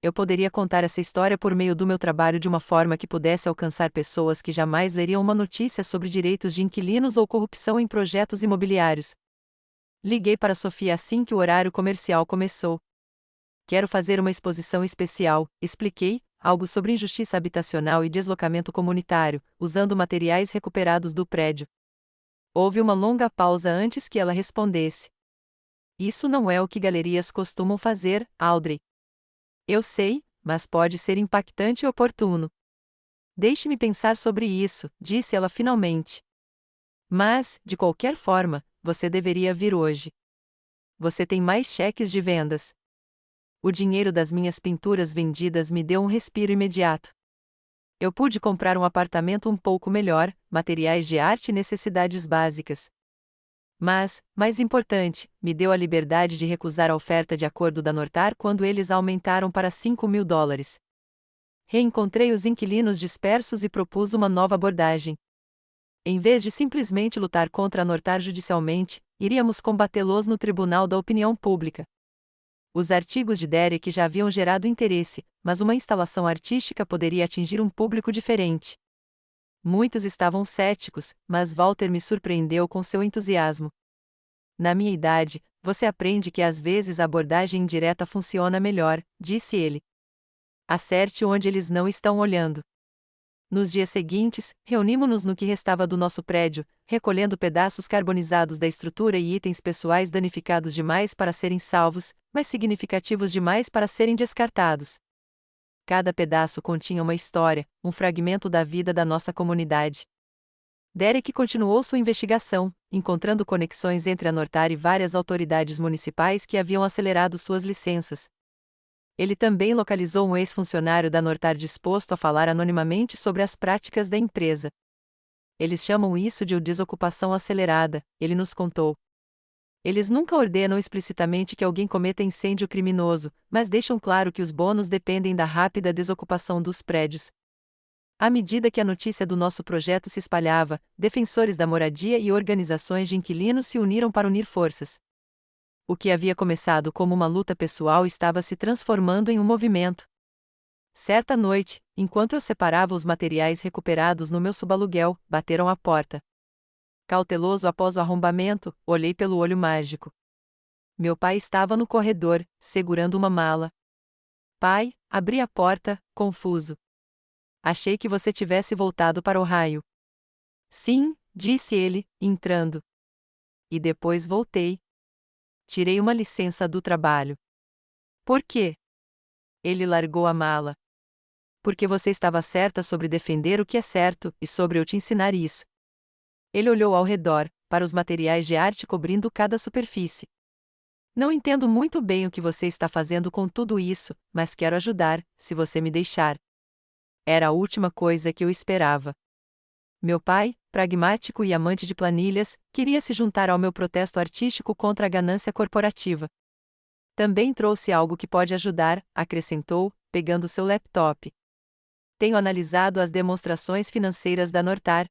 Eu poderia contar essa história por meio do meu trabalho de uma forma que pudesse alcançar pessoas que jamais leriam uma notícia sobre direitos de inquilinos ou corrupção em projetos imobiliários. Liguei para Sofia assim que o horário comercial começou. Quero fazer uma exposição especial, expliquei, algo sobre injustiça habitacional e deslocamento comunitário, usando materiais recuperados do prédio. Houve uma longa pausa antes que ela respondesse. Isso não é o que galerias costumam fazer, Audrey. Eu sei, mas pode ser impactante e oportuno. Deixe-me pensar sobre isso, disse ela finalmente. Mas, de qualquer forma, você deveria vir hoje. Você tem mais cheques de vendas. O dinheiro das minhas pinturas vendidas me deu um respiro imediato. Eu pude comprar um apartamento um pouco melhor, materiais de arte e necessidades básicas. Mas, mais importante, me deu a liberdade de recusar a oferta de acordo da Nortar quando eles a aumentaram para $5.000. Reencontrei os inquilinos dispersos e propus uma nova abordagem. Em vez de simplesmente lutar contra a Nortar judicialmente, iríamos combatê-los no Tribunal da Opinião Pública. Os artigos de Derek já haviam gerado interesse, mas uma instalação artística poderia atingir um público diferente. Muitos estavam céticos, mas Walter me surpreendeu com seu entusiasmo. Na minha idade, Você aprende que às vezes a abordagem indireta funciona melhor, disse ele. Acerte onde eles não estão olhando. Nos dias seguintes, reunimos-nos no que restava do nosso prédio, recolhendo pedaços carbonizados da estrutura e itens pessoais danificados demais para serem salvos, mas significativos demais para serem descartados. Cada pedaço continha uma história, um fragmento da vida da nossa comunidade. Derek continuou sua investigação, encontrando conexões entre a Nortar e várias autoridades municipais que haviam acelerado suas licenças. Ele também localizou um ex-funcionário da Nortar disposto a falar anonimamente sobre as práticas da empresa. Eles chamam isso de desocupação acelerada, ele nos contou. Eles nunca ordenam explicitamente que alguém cometa incêndio criminoso, mas deixam claro que os bônus dependem da rápida desocupação dos prédios. À medida que a notícia do nosso projeto se espalhava, defensores da moradia e organizações de inquilinos se uniram para unir forças. O que havia começado como uma luta pessoal estava se transformando em um movimento. Certa noite, enquanto eu separava os materiais recuperados no meu subaluguel, bateram à porta. Cauteloso após o arrombamento, olhei pelo olho mágico. Meu pai estava no corredor, segurando uma mala. Pai, abri a porta, confuso. Achei que você tivesse voltado para Ohio. Sim, disse ele, entrando. E depois voltei. Tirei uma licença do trabalho. Por quê? Ele largou a mala. Porque você estava certa sobre defender o que é certo, e sobre eu te ensinar isso. Ele olhou ao redor, para os materiais de arte cobrindo cada superfície. Não entendo muito bem o que você está fazendo com tudo isso, mas quero ajudar, se você me deixar. Era a última coisa que eu esperava. Meu pai, pragmático e amante de planilhas, queria se juntar ao meu protesto artístico contra a ganância corporativa. Também trouxe algo que pode ajudar, acrescentou, pegando seu laptop. Tenho analisado as demonstrações financeiras da Nortar.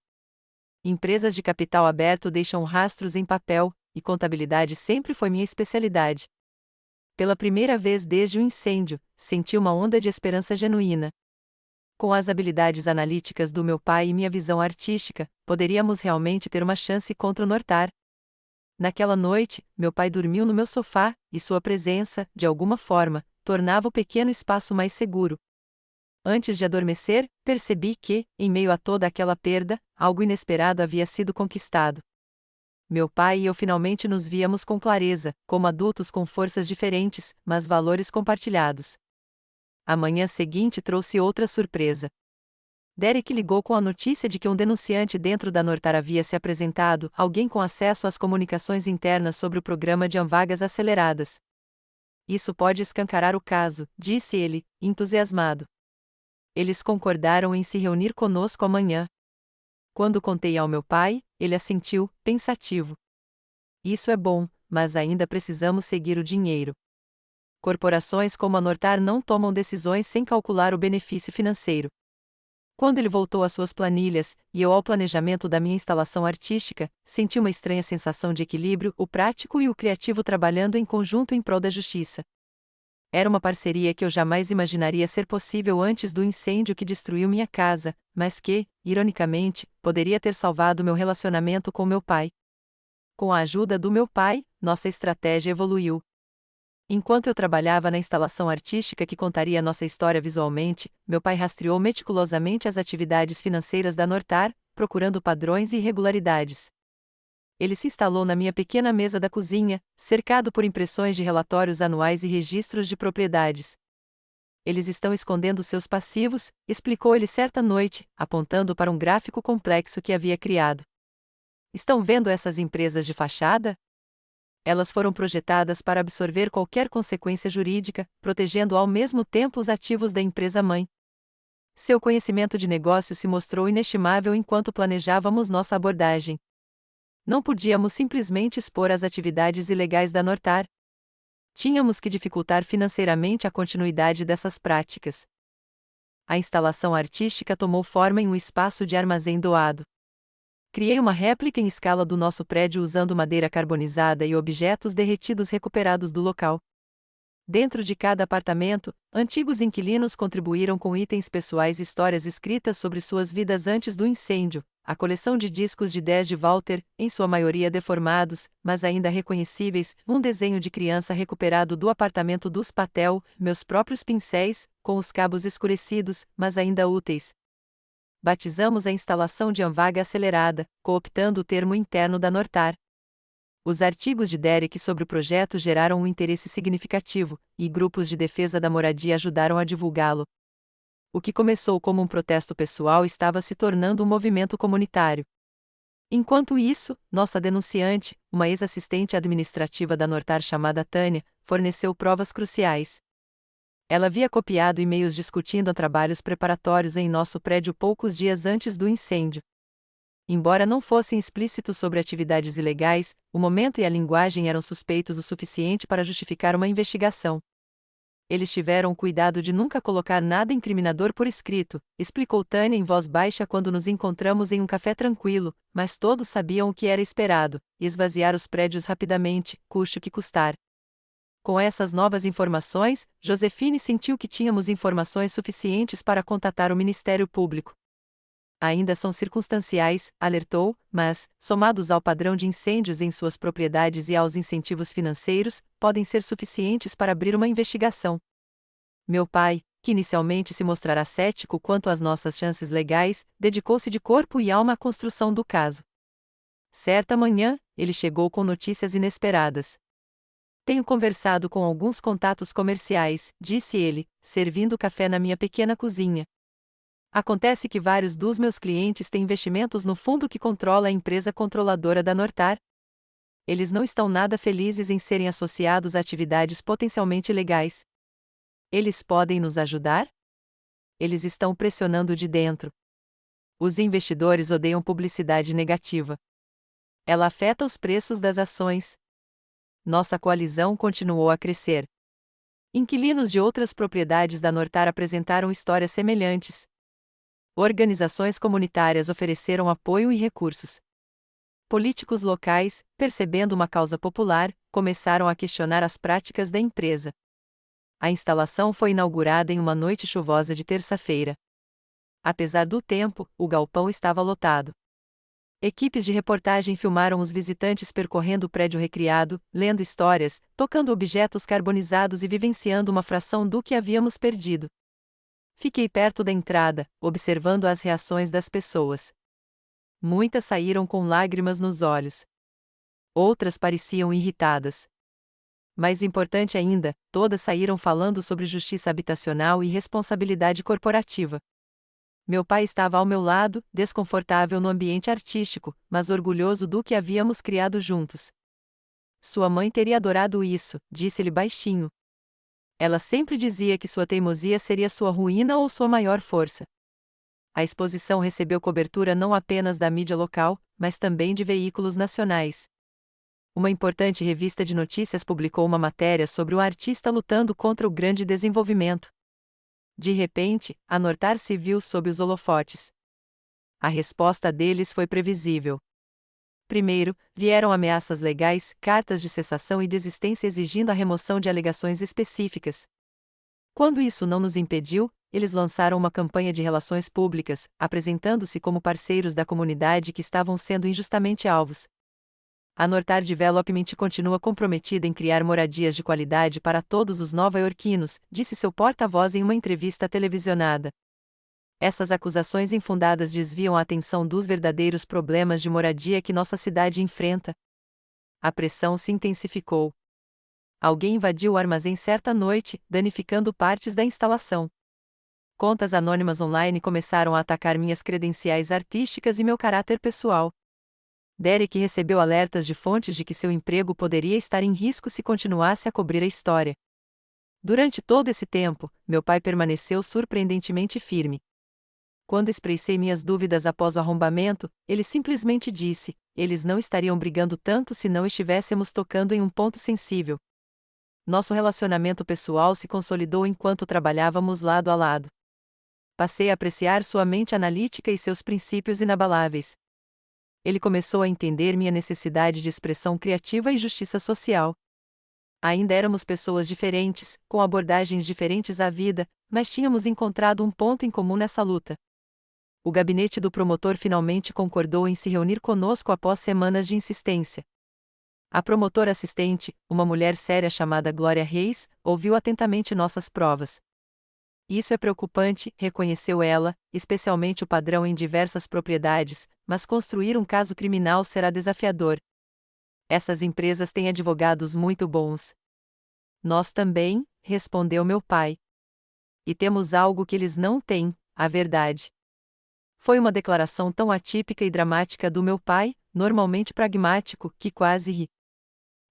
Empresas de capital aberto deixam rastros em papel, e contabilidade sempre foi minha especialidade. Pela primeira vez desde o incêndio, senti uma onda de esperança genuína. Com as habilidades analíticas do meu pai e minha visão artística, poderíamos realmente ter uma chance contra o Nortar. Naquela noite, meu pai dormiu no meu sofá, e sua presença, de alguma forma, tornava o pequeno espaço mais seguro. Antes de adormecer, percebi que, em meio a toda aquela perda, algo inesperado havia sido conquistado. Meu pai e eu finalmente nos víamos com clareza, como adultos com forças diferentes, mas valores compartilhados. A manhã seguinte trouxe outra surpresa. Derek ligou com a notícia de que um denunciante dentro da Nortar havia se apresentado, alguém com acesso às comunicações internas sobre o programa de vagas aceleradas. Isso pode escancarar o caso, disse ele, entusiasmado. Eles concordaram em se reunir conosco amanhã. Quando contei ao meu pai, ele assentiu, pensativo. Isso é bom, mas ainda precisamos seguir o dinheiro. Corporações como a Nortar não tomam decisões sem calcular o benefício financeiro. Quando ele voltou às suas planilhas, e eu ao planejamento da minha instalação artística, senti uma estranha sensação de equilíbrio, o prático e o criativo trabalhando em conjunto em prol da justiça. Era uma parceria que eu jamais imaginaria ser possível antes do incêndio que destruiu minha casa, mas que, ironicamente, poderia ter salvado meu relacionamento com meu pai. Com a ajuda do meu pai, nossa estratégia evoluiu. Enquanto eu trabalhava na instalação artística que contaria nossa história visualmente, meu pai rastreou meticulosamente as atividades financeiras da Nortar, procurando padrões e irregularidades. Ele se instalou na minha pequena mesa da cozinha, cercado por impressões de relatórios anuais e registros de propriedades. Eles estão escondendo seus passivos, explicou ele certa noite, apontando para um gráfico complexo que havia criado. Estão vendo essas empresas de fachada? Elas foram projetadas para absorver qualquer consequência jurídica, protegendo ao mesmo tempo os ativos da empresa-mãe. Seu conhecimento de negócio se mostrou inestimável enquanto planejávamos nossa abordagem. Não podíamos simplesmente expor as atividades ilegais da Nortar. Tínhamos que dificultar financeiramente a continuidade dessas práticas. A instalação artística tomou forma em um espaço de armazém doado. Criei uma réplica em escala do nosso prédio usando madeira carbonizada e objetos derretidos recuperados do local. Dentro de cada apartamento, antigos inquilinos contribuíram com itens pessoais e histórias escritas sobre suas vidas antes do incêndio, A coleção de discos de 10 de Walter, em sua maioria deformados, mas ainda reconhecíveis, um desenho de criança recuperado do apartamento dos Patel, meus próprios pincéis, com os cabos escurecidos, mas ainda úteis. Batizamos a instalação de Anvaga acelerada, cooptando o termo interno da Nortar. Os artigos de Derek sobre o projeto geraram um interesse significativo, e grupos de defesa da moradia ajudaram a divulgá-lo. O que começou como um protesto pessoal estava se tornando um movimento comunitário. Enquanto isso, nossa denunciante, uma ex-assistente administrativa da Nortar chamada Tânia, forneceu provas cruciais. Ela havia copiado e-mails discutindo trabalhos preparatórios em nosso prédio poucos dias antes do incêndio. Embora não fossem explícitos sobre atividades ilegais, o momento e a linguagem eram suspeitos o suficiente para justificar uma investigação. Eles tiveram o cuidado de nunca colocar nada incriminador por escrito, explicou Tânia em voz baixa quando nos encontramos em um café tranquilo, mas todos sabiam o que era esperado: esvaziar os prédios rapidamente, custe o que custar. Com essas novas informações, Josefine sentiu que tínhamos informações suficientes para contatar o Ministério Público. Ainda são circunstanciais, alertou, mas, somados ao padrão de incêndios em suas propriedades e aos incentivos financeiros, podem ser suficientes para abrir uma investigação. Meu pai, que inicialmente se mostrará cético quanto às nossas chances legais, dedicou-se de corpo e alma à construção do caso. Certa manhã, ele chegou com notícias inesperadas. Tenho conversado com alguns contatos comerciais, disse ele, servindo café na minha pequena cozinha. Acontece que vários dos meus clientes têm investimentos no fundo que controla a empresa controladora da Nortar. Eles não estão nada felizes em serem associados a atividades potencialmente ilegais. Eles podem nos ajudar? Eles estão pressionando de dentro. Os investidores odeiam publicidade negativa. Ela afeta os preços das ações. Nossa coalizão continuou a crescer. Inquilinos de outras propriedades da Nortar apresentaram histórias semelhantes. Organizações comunitárias ofereceram apoio e recursos. Políticos locais, percebendo uma causa popular, começaram a questionar as práticas da empresa. A instalação foi inaugurada em uma noite chuvosa de terça-feira. Apesar do tempo, o galpão estava lotado. Equipes de reportagem filmaram os visitantes percorrendo o prédio recriado, lendo histórias, tocando objetos carbonizados e vivenciando uma fração do que havíamos perdido. Fiquei perto da entrada, observando as reações das pessoas. Muitas saíram com lágrimas nos olhos. Outras pareciam irritadas. Mais importante ainda, todas saíram falando sobre justiça habitacional e responsabilidade corporativa. Meu pai estava ao meu lado, desconfortável no ambiente artístico, mas orgulhoso do que havíamos criado juntos. Sua mãe teria adorado isso, disse-lhe baixinho. Ela sempre dizia que sua teimosia seria sua ruína ou sua maior força. A exposição recebeu cobertura não apenas da mídia local, mas também de veículos nacionais. Uma importante revista de notícias publicou uma matéria sobre o artista lutando contra o grande desenvolvimento. De repente, a Nortar se viu sob os holofotes. A resposta deles foi previsível. Primeiro, vieram ameaças legais, cartas de cessação e desistência exigindo a remoção de alegações específicas. Quando isso não nos impediu, eles lançaram uma campanha de relações públicas, apresentando-se como parceiros da comunidade que estavam sendo injustamente alvos. A Nortar Development continua comprometida em criar moradias de qualidade para todos os nova-iorquinos, disse seu porta-voz em uma entrevista televisionada. Essas acusações infundadas desviam a atenção dos verdadeiros problemas de moradia que nossa cidade enfrenta. A pressão se intensificou. Alguém invadiu o armazém certa noite, danificando partes da instalação. Contas anônimas online começaram a atacar minhas credenciais artísticas e meu caráter pessoal. Derek recebeu alertas de fontes de que seu emprego poderia estar em risco se continuasse a cobrir a história. Durante todo esse tempo, meu pai permaneceu surpreendentemente firme. Quando expressei minhas dúvidas após o arrombamento, ele simplesmente disse: eles não estariam brigando tanto se não estivéssemos tocando em um ponto sensível. Nosso relacionamento pessoal se consolidou enquanto trabalhávamos lado a lado. Passei a apreciar sua mente analítica e seus princípios inabaláveis. Ele começou a entender minha necessidade de expressão criativa e justiça social. Ainda éramos pessoas diferentes, com abordagens diferentes à vida, mas tínhamos encontrado um ponto em comum nessa luta. O gabinete do promotor finalmente concordou em se reunir conosco após semanas de insistência. A promotora assistente, uma mulher séria chamada Glória Reis, ouviu atentamente nossas provas. Isso é preocupante, reconheceu ela, especialmente o padrão em diversas propriedades, mas construir um caso criminal será desafiador. Essas empresas têm advogados muito bons. Nós também, respondeu meu pai. E temos algo que eles não têm, a verdade. Foi uma declaração tão atípica e dramática do meu pai, normalmente pragmático, que quase ri.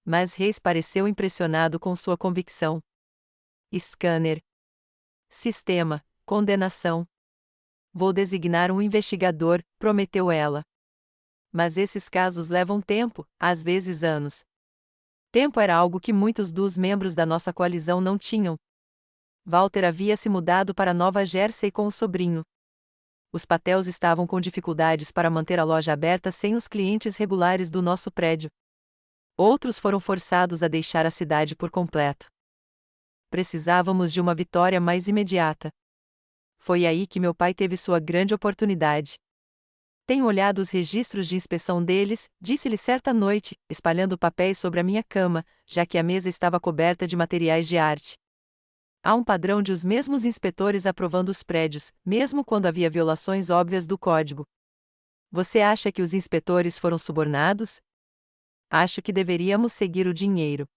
Mas Reis pareceu impressionado com sua convicção. Scanner. Sistema, condenação. Vou designar um investigador, prometeu ela. Mas esses casos levam tempo, às vezes anos. Tempo era algo que muitos dos membros da nossa coalizão não tinham. Walter havia se mudado para Nova Jersey com o sobrinho. Os Patels estavam com dificuldades para manter a loja aberta sem os clientes regulares do nosso prédio. Outros foram forçados a deixar a cidade por completo. Precisávamos de uma vitória mais imediata. Foi aí que meu pai teve sua grande oportunidade. Tenho olhado os registros de inspeção deles, disse-lhe certa noite, espalhando papéis sobre a minha cama, já que a mesa estava coberta de materiais de arte. Há um padrão de os mesmos inspetores aprovando os prédios, mesmo quando havia violações óbvias do código. Você acha que os inspetores foram subornados? Acho que deveríamos seguir o dinheiro.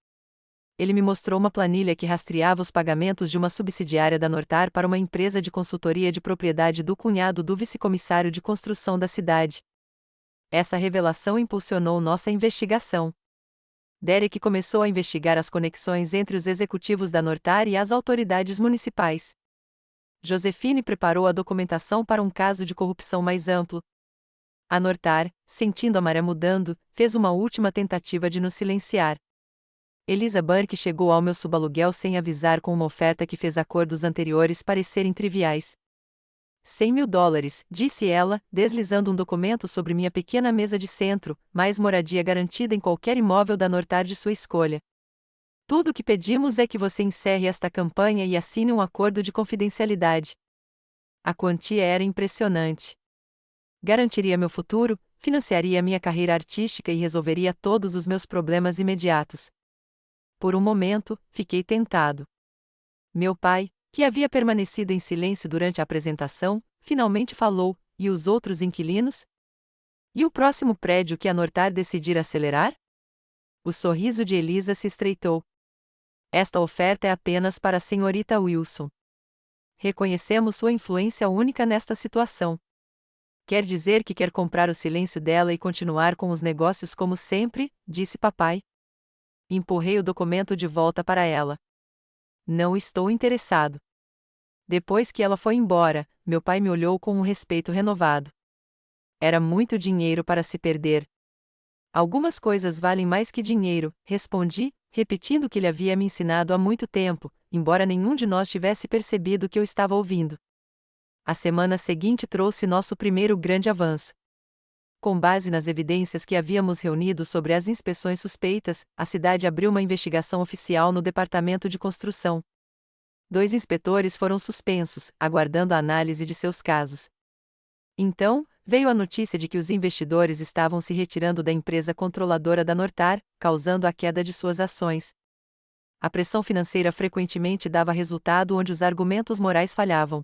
Ele me mostrou uma planilha que rastreava os pagamentos de uma subsidiária da Nortar para uma empresa de consultoria de propriedade do cunhado do vice-comissário de construção da cidade. Essa revelação impulsionou nossa investigação. Derek começou a investigar as conexões entre os executivos da Nortar e as autoridades municipais. Josefine preparou a documentação para um caso de corrupção mais amplo. A Nortar, sentindo a maré mudando, fez uma última tentativa de nos silenciar. Elisa Burke chegou ao meu subaluguel sem avisar com uma oferta que fez acordos anteriores parecerem triviais. $100.000, disse ela, deslizando um documento sobre minha pequena mesa de centro, mais moradia garantida em qualquer imóvel da Nortar de sua escolha. Tudo o que pedimos é que você encerre esta campanha e assine um acordo de confidencialidade. A quantia era impressionante. Garantiria meu futuro, financiaria minha carreira artística e resolveria todos os meus problemas imediatos. Por um momento, fiquei tentado. Meu pai, que havia permanecido em silêncio durante a apresentação, finalmente falou: e os outros inquilinos? E o próximo prédio que a Nortar decidir acelerar? O sorriso de Elisa se estreitou. Esta oferta é apenas para a senhorita Wilson. Reconhecemos sua influência única nesta situação. Quer dizer que quer comprar o silêncio dela e continuar com os negócios como sempre, disse papai. Empurrei o documento de volta para ela. Não estou interessado. Depois que ela foi embora, meu pai me olhou com um respeito renovado. Era muito dinheiro para se perder. Algumas coisas valem mais que dinheiro, respondi, repetindo o que ele havia me ensinado há muito tempo, embora nenhum de nós tivesse percebido o que eu estava ouvindo. A semana seguinte trouxe nosso primeiro grande avanço. Com base nas evidências que havíamos reunido sobre as inspeções suspeitas, a cidade abriu uma investigação oficial no Departamento de Construção. 2 inspetores foram suspensos, aguardando a análise de seus casos. Então, veio a notícia de que os investidores estavam se retirando da empresa controladora da Nortar, causando a queda de suas ações. A pressão financeira frequentemente dava resultado onde os argumentos morais falhavam.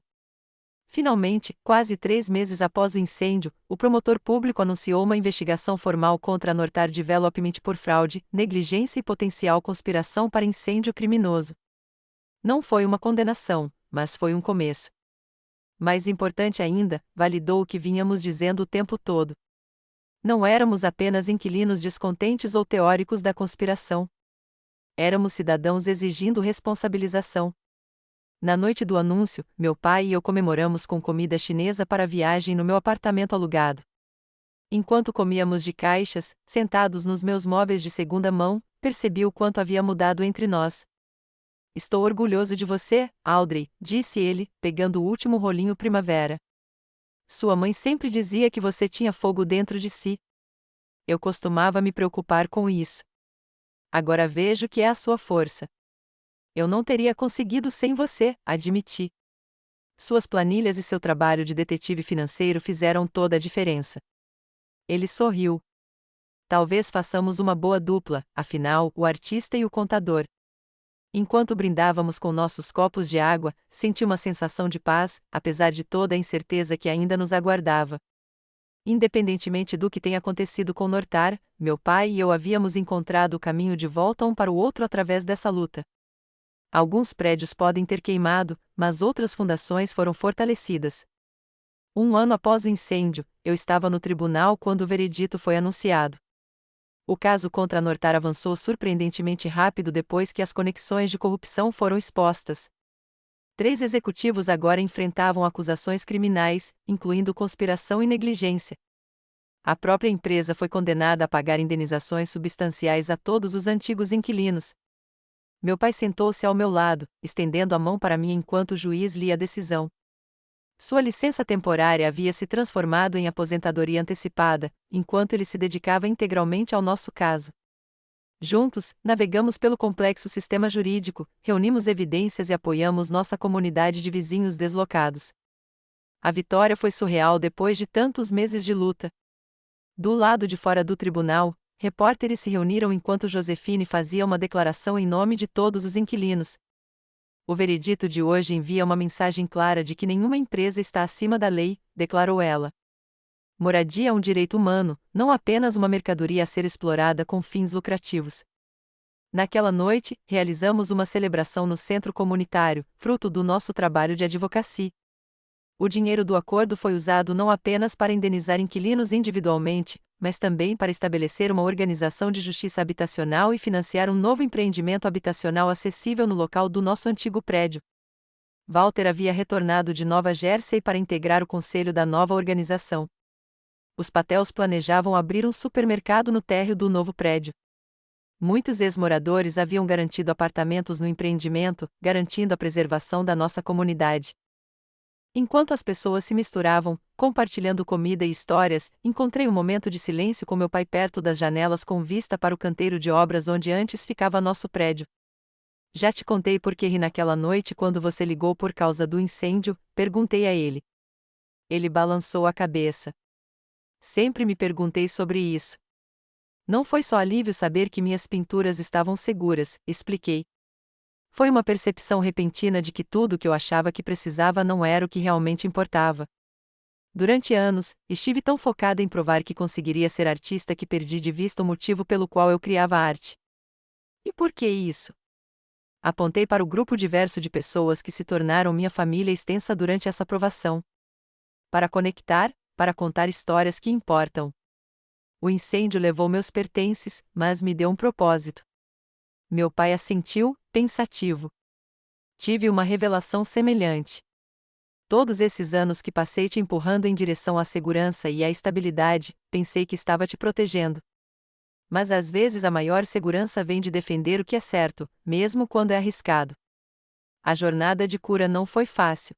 Finalmente, quase 3 meses após o incêndio, o promotor público anunciou uma investigação formal contra a Nortar Development por fraude, negligência e potencial conspiração para incêndio criminoso. Não foi uma condenação, mas foi um começo. Mais importante ainda, validou o que vínhamos dizendo o tempo todo. Não éramos apenas inquilinos descontentes ou teóricos da conspiração. Éramos cidadãos exigindo responsabilização. Na noite do anúncio, meu pai e eu comemoramos com comida chinesa para a viagem no meu apartamento alugado. Enquanto comíamos de caixas, sentados nos meus móveis de segunda mão, percebi o quanto havia mudado entre nós. Estou orgulhoso de você, Audrey, disse ele, pegando o último rolinho primavera. Sua mãe sempre dizia que você tinha fogo dentro de si. Eu costumava me preocupar com isso. Agora vejo que é a sua força. Eu não teria conseguido sem você, admiti. Suas planilhas e seu trabalho de detetive financeiro fizeram toda a diferença. Ele sorriu. Talvez façamos uma boa dupla, afinal, o artista e o contador. Enquanto brindávamos com nossos copos de água, senti uma sensação de paz, apesar de toda a incerteza que ainda nos aguardava. Independentemente do que tenha acontecido com Nortar, meu pai e eu havíamos encontrado o caminho de volta um para o outro através dessa luta. Alguns prédios podem ter queimado, mas outras fundações foram fortalecidas. Um ano após o incêndio, eu estava no tribunal quando o veredito foi anunciado. O caso contra Nortar avançou surpreendentemente rápido depois que as conexões de corrupção foram expostas. 3 executivos agora enfrentavam acusações criminais, incluindo conspiração e negligência. A própria empresa foi condenada a pagar indenizações substanciais a todos os antigos inquilinos. Meu pai sentou-se ao meu lado, estendendo a mão para mim enquanto o juiz lia a decisão. Sua licença temporária havia se transformado em aposentadoria antecipada, enquanto ele se dedicava integralmente ao nosso caso. Juntos, navegamos pelo complexo sistema jurídico, reunimos evidências e apoiamos nossa comunidade de vizinhos deslocados. A vitória foi surreal depois de tantos meses de luta. Do lado de fora do tribunal, repórteres se reuniram enquanto Josefine fazia uma declaração em nome de todos os inquilinos. O veredito de hoje envia uma mensagem clara de que nenhuma empresa está acima da lei, declarou ela. Moradia é um direito humano, não apenas uma mercadoria a ser explorada com fins lucrativos. Naquela noite, realizamos uma celebração no centro comunitário, fruto do nosso trabalho de advocacia. O dinheiro do acordo foi usado não apenas para indenizar inquilinos individualmente, mas também para estabelecer uma organização de justiça habitacional e financiar um novo empreendimento habitacional acessível no local do nosso antigo prédio. Walter havia retornado de Nova Jersey para integrar o conselho da nova organização. Os Patels planejavam abrir um supermercado no térreo do novo prédio. Muitos ex-moradores haviam garantido apartamentos no empreendimento, garantindo a preservação da nossa comunidade. Enquanto as pessoas se misturavam, compartilhando comida e histórias, encontrei um momento de silêncio com meu pai perto das janelas com vista para o canteiro de obras onde antes ficava nosso prédio. Já te contei por que ri naquela noite quando você ligou por causa do incêndio? Perguntei a ele. Ele balançou a cabeça. Sempre me perguntei sobre isso. Não foi só alívio saber que minhas pinturas estavam seguras, expliquei. Foi uma percepção repentina de que tudo o que eu achava que precisava não era o que realmente importava. Durante anos, estive tão focada em provar que conseguiria ser artista que perdi de vista o motivo pelo qual eu criava arte. E por que isso? Apontei para o grupo diverso de pessoas que se tornaram minha família extensa durante essa provação. Para conectar, para contar histórias que importam. O incêndio levou meus pertences, mas me deu um propósito. Meu pai assentiu, pensativo. Tive uma revelação semelhante. Todos esses anos que passei te empurrando em direção à segurança e à estabilidade, pensei que estava te protegendo. Mas às vezes a maior segurança vem de defender o que é certo, mesmo quando é arriscado. A jornada de cura não foi fácil.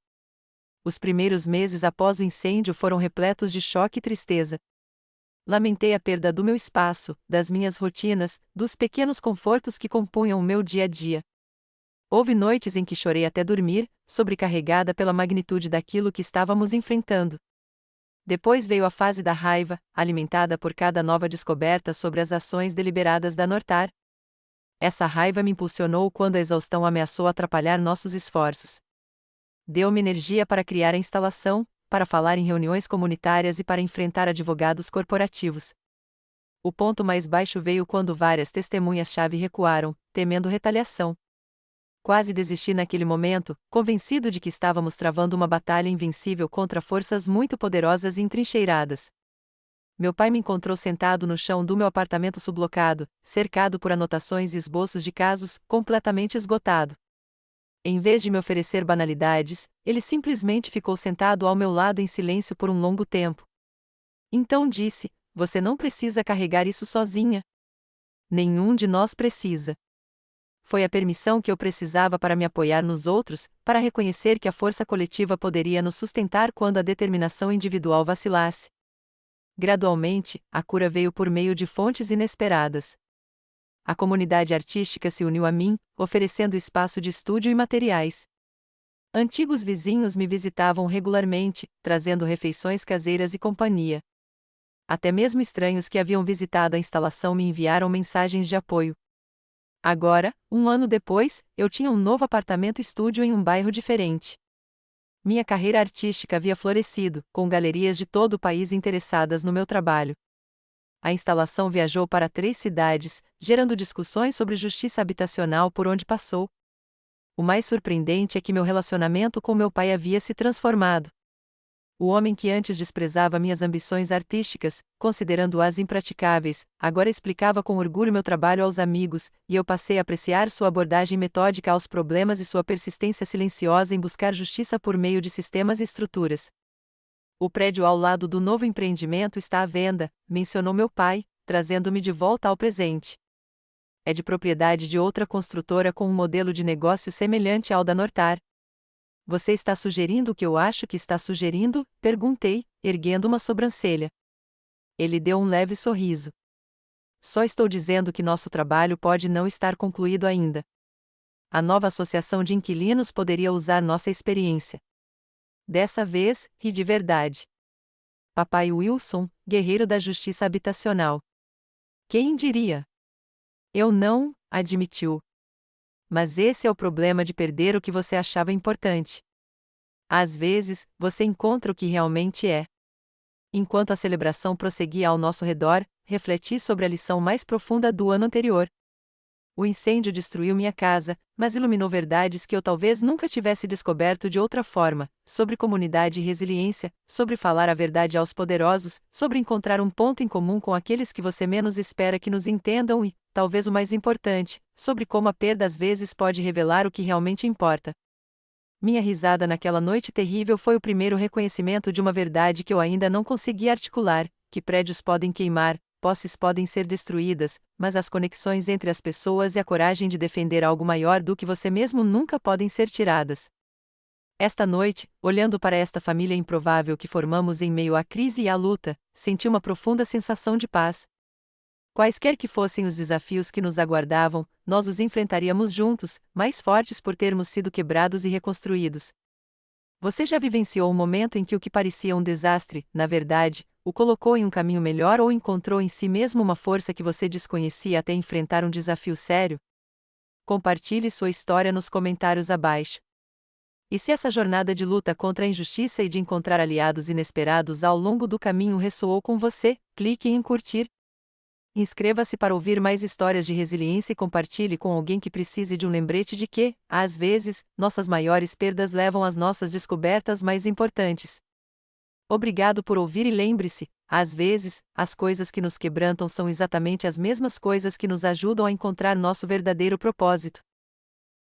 Os primeiros meses após o incêndio foram repletos de choque e tristeza. Lamentei a perda do meu espaço, das minhas rotinas, dos pequenos confortos que compunham o meu dia a dia. Houve noites em que chorei até dormir, sobrecarregada pela magnitude daquilo que estávamos enfrentando. Depois veio a fase da raiva, alimentada por cada nova descoberta sobre as ações deliberadas da Nortar. Essa raiva me impulsionou quando a exaustão ameaçou atrapalhar nossos esforços. Deu-me energia para criar a instalação, para falar em reuniões comunitárias e para enfrentar advogados corporativos. O ponto mais baixo veio quando várias testemunhas-chave recuaram, temendo retaliação. Quase desisti naquele momento, convencido de que estávamos travando uma batalha invencível contra forças muito poderosas e entrincheiradas. Meu pai me encontrou sentado no chão do meu apartamento sublocado, cercado por anotações e esboços de casos, completamente esgotado. Em vez de me oferecer banalidades, ele simplesmente ficou sentado ao meu lado em silêncio por um longo tempo. Então disse: "Você não precisa carregar isso sozinha. Nenhum de nós precisa." Foi a permissão que eu precisava para me apoiar nos outros, para reconhecer que a força coletiva poderia nos sustentar quando a determinação individual vacilasse. Gradualmente, a cura veio por meio de fontes inesperadas. A comunidade artística se uniu a mim, oferecendo espaço de estúdio e materiais. Antigos vizinhos me visitavam regularmente, trazendo refeições caseiras e companhia. Até mesmo estranhos que haviam visitado a instalação me enviaram mensagens de apoio. Agora, um ano depois, eu tinha um novo apartamento-estúdio em um bairro diferente. Minha carreira artística havia florescido, com galerias de todo o país interessadas no meu trabalho. A instalação viajou para 3 cidades, gerando discussões sobre justiça habitacional por onde passou. O mais surpreendente é que meu relacionamento com meu pai havia se transformado. O homem que antes desprezava minhas ambições artísticas, considerando-as impraticáveis, agora explicava com orgulho meu trabalho aos amigos, e eu passei a apreciar sua abordagem metódica aos problemas e sua persistência silenciosa em buscar justiça por meio de sistemas e estruturas. O prédio ao lado do novo empreendimento está à venda, mencionou meu pai, trazendo-me de volta ao presente. É de propriedade de outra construtora com um modelo de negócio semelhante ao da Nortar. Você está sugerindo o que eu acho que está sugerindo? Perguntei, erguendo uma sobrancelha. Ele deu um leve sorriso. Só estou dizendo que nosso trabalho pode não estar concluído ainda. A nova associação de inquilinos poderia usar nossa experiência. Dessa vez, ri de verdade. Papai Wilson, guerreiro da justiça habitacional. Quem diria? Eu não, admitiu. Mas esse é o problema de perder o que você achava importante. Às vezes, você encontra o que realmente é. Enquanto a celebração prosseguia ao nosso redor, refleti sobre a lição mais profunda do ano anterior. O incêndio destruiu minha casa, mas iluminou verdades que eu talvez nunca tivesse descoberto de outra forma, sobre comunidade e resiliência, sobre falar a verdade aos poderosos, sobre encontrar um ponto em comum com aqueles que você menos espera que nos entendam e, talvez o mais importante, sobre como a perda às vezes pode revelar o que realmente importa. Minha risada naquela noite terrível foi o primeiro reconhecimento de uma verdade que eu ainda não conseguia articular, que prédios podem queimar, posses podem ser destruídas, mas as conexões entre as pessoas e a coragem de defender algo maior do que você mesmo nunca podem ser tiradas. Esta noite, olhando para esta família improvável que formamos em meio à crise e à luta, senti uma profunda sensação de paz. Quaisquer que fossem os desafios que nos aguardavam, nós os enfrentaríamos juntos, mais fortes por termos sido quebrados e reconstruídos. Você já vivenciou um momento em que o que parecia um desastre, na verdade, o colocou em um caminho melhor ou encontrou em si mesmo uma força que você desconhecia até enfrentar um desafio sério? Compartilhe sua história nos comentários abaixo. E se essa jornada de luta contra a injustiça e de encontrar aliados inesperados ao longo do caminho ressoou com você, clique em curtir. Inscreva-se para ouvir mais histórias de resiliência e compartilhe com alguém que precise de um lembrete de que, às vezes, nossas maiores perdas levam às nossas descobertas mais importantes. Obrigado por ouvir e lembre-se, às vezes, as coisas que nos quebrantam são exatamente as mesmas coisas que nos ajudam a encontrar nosso verdadeiro propósito.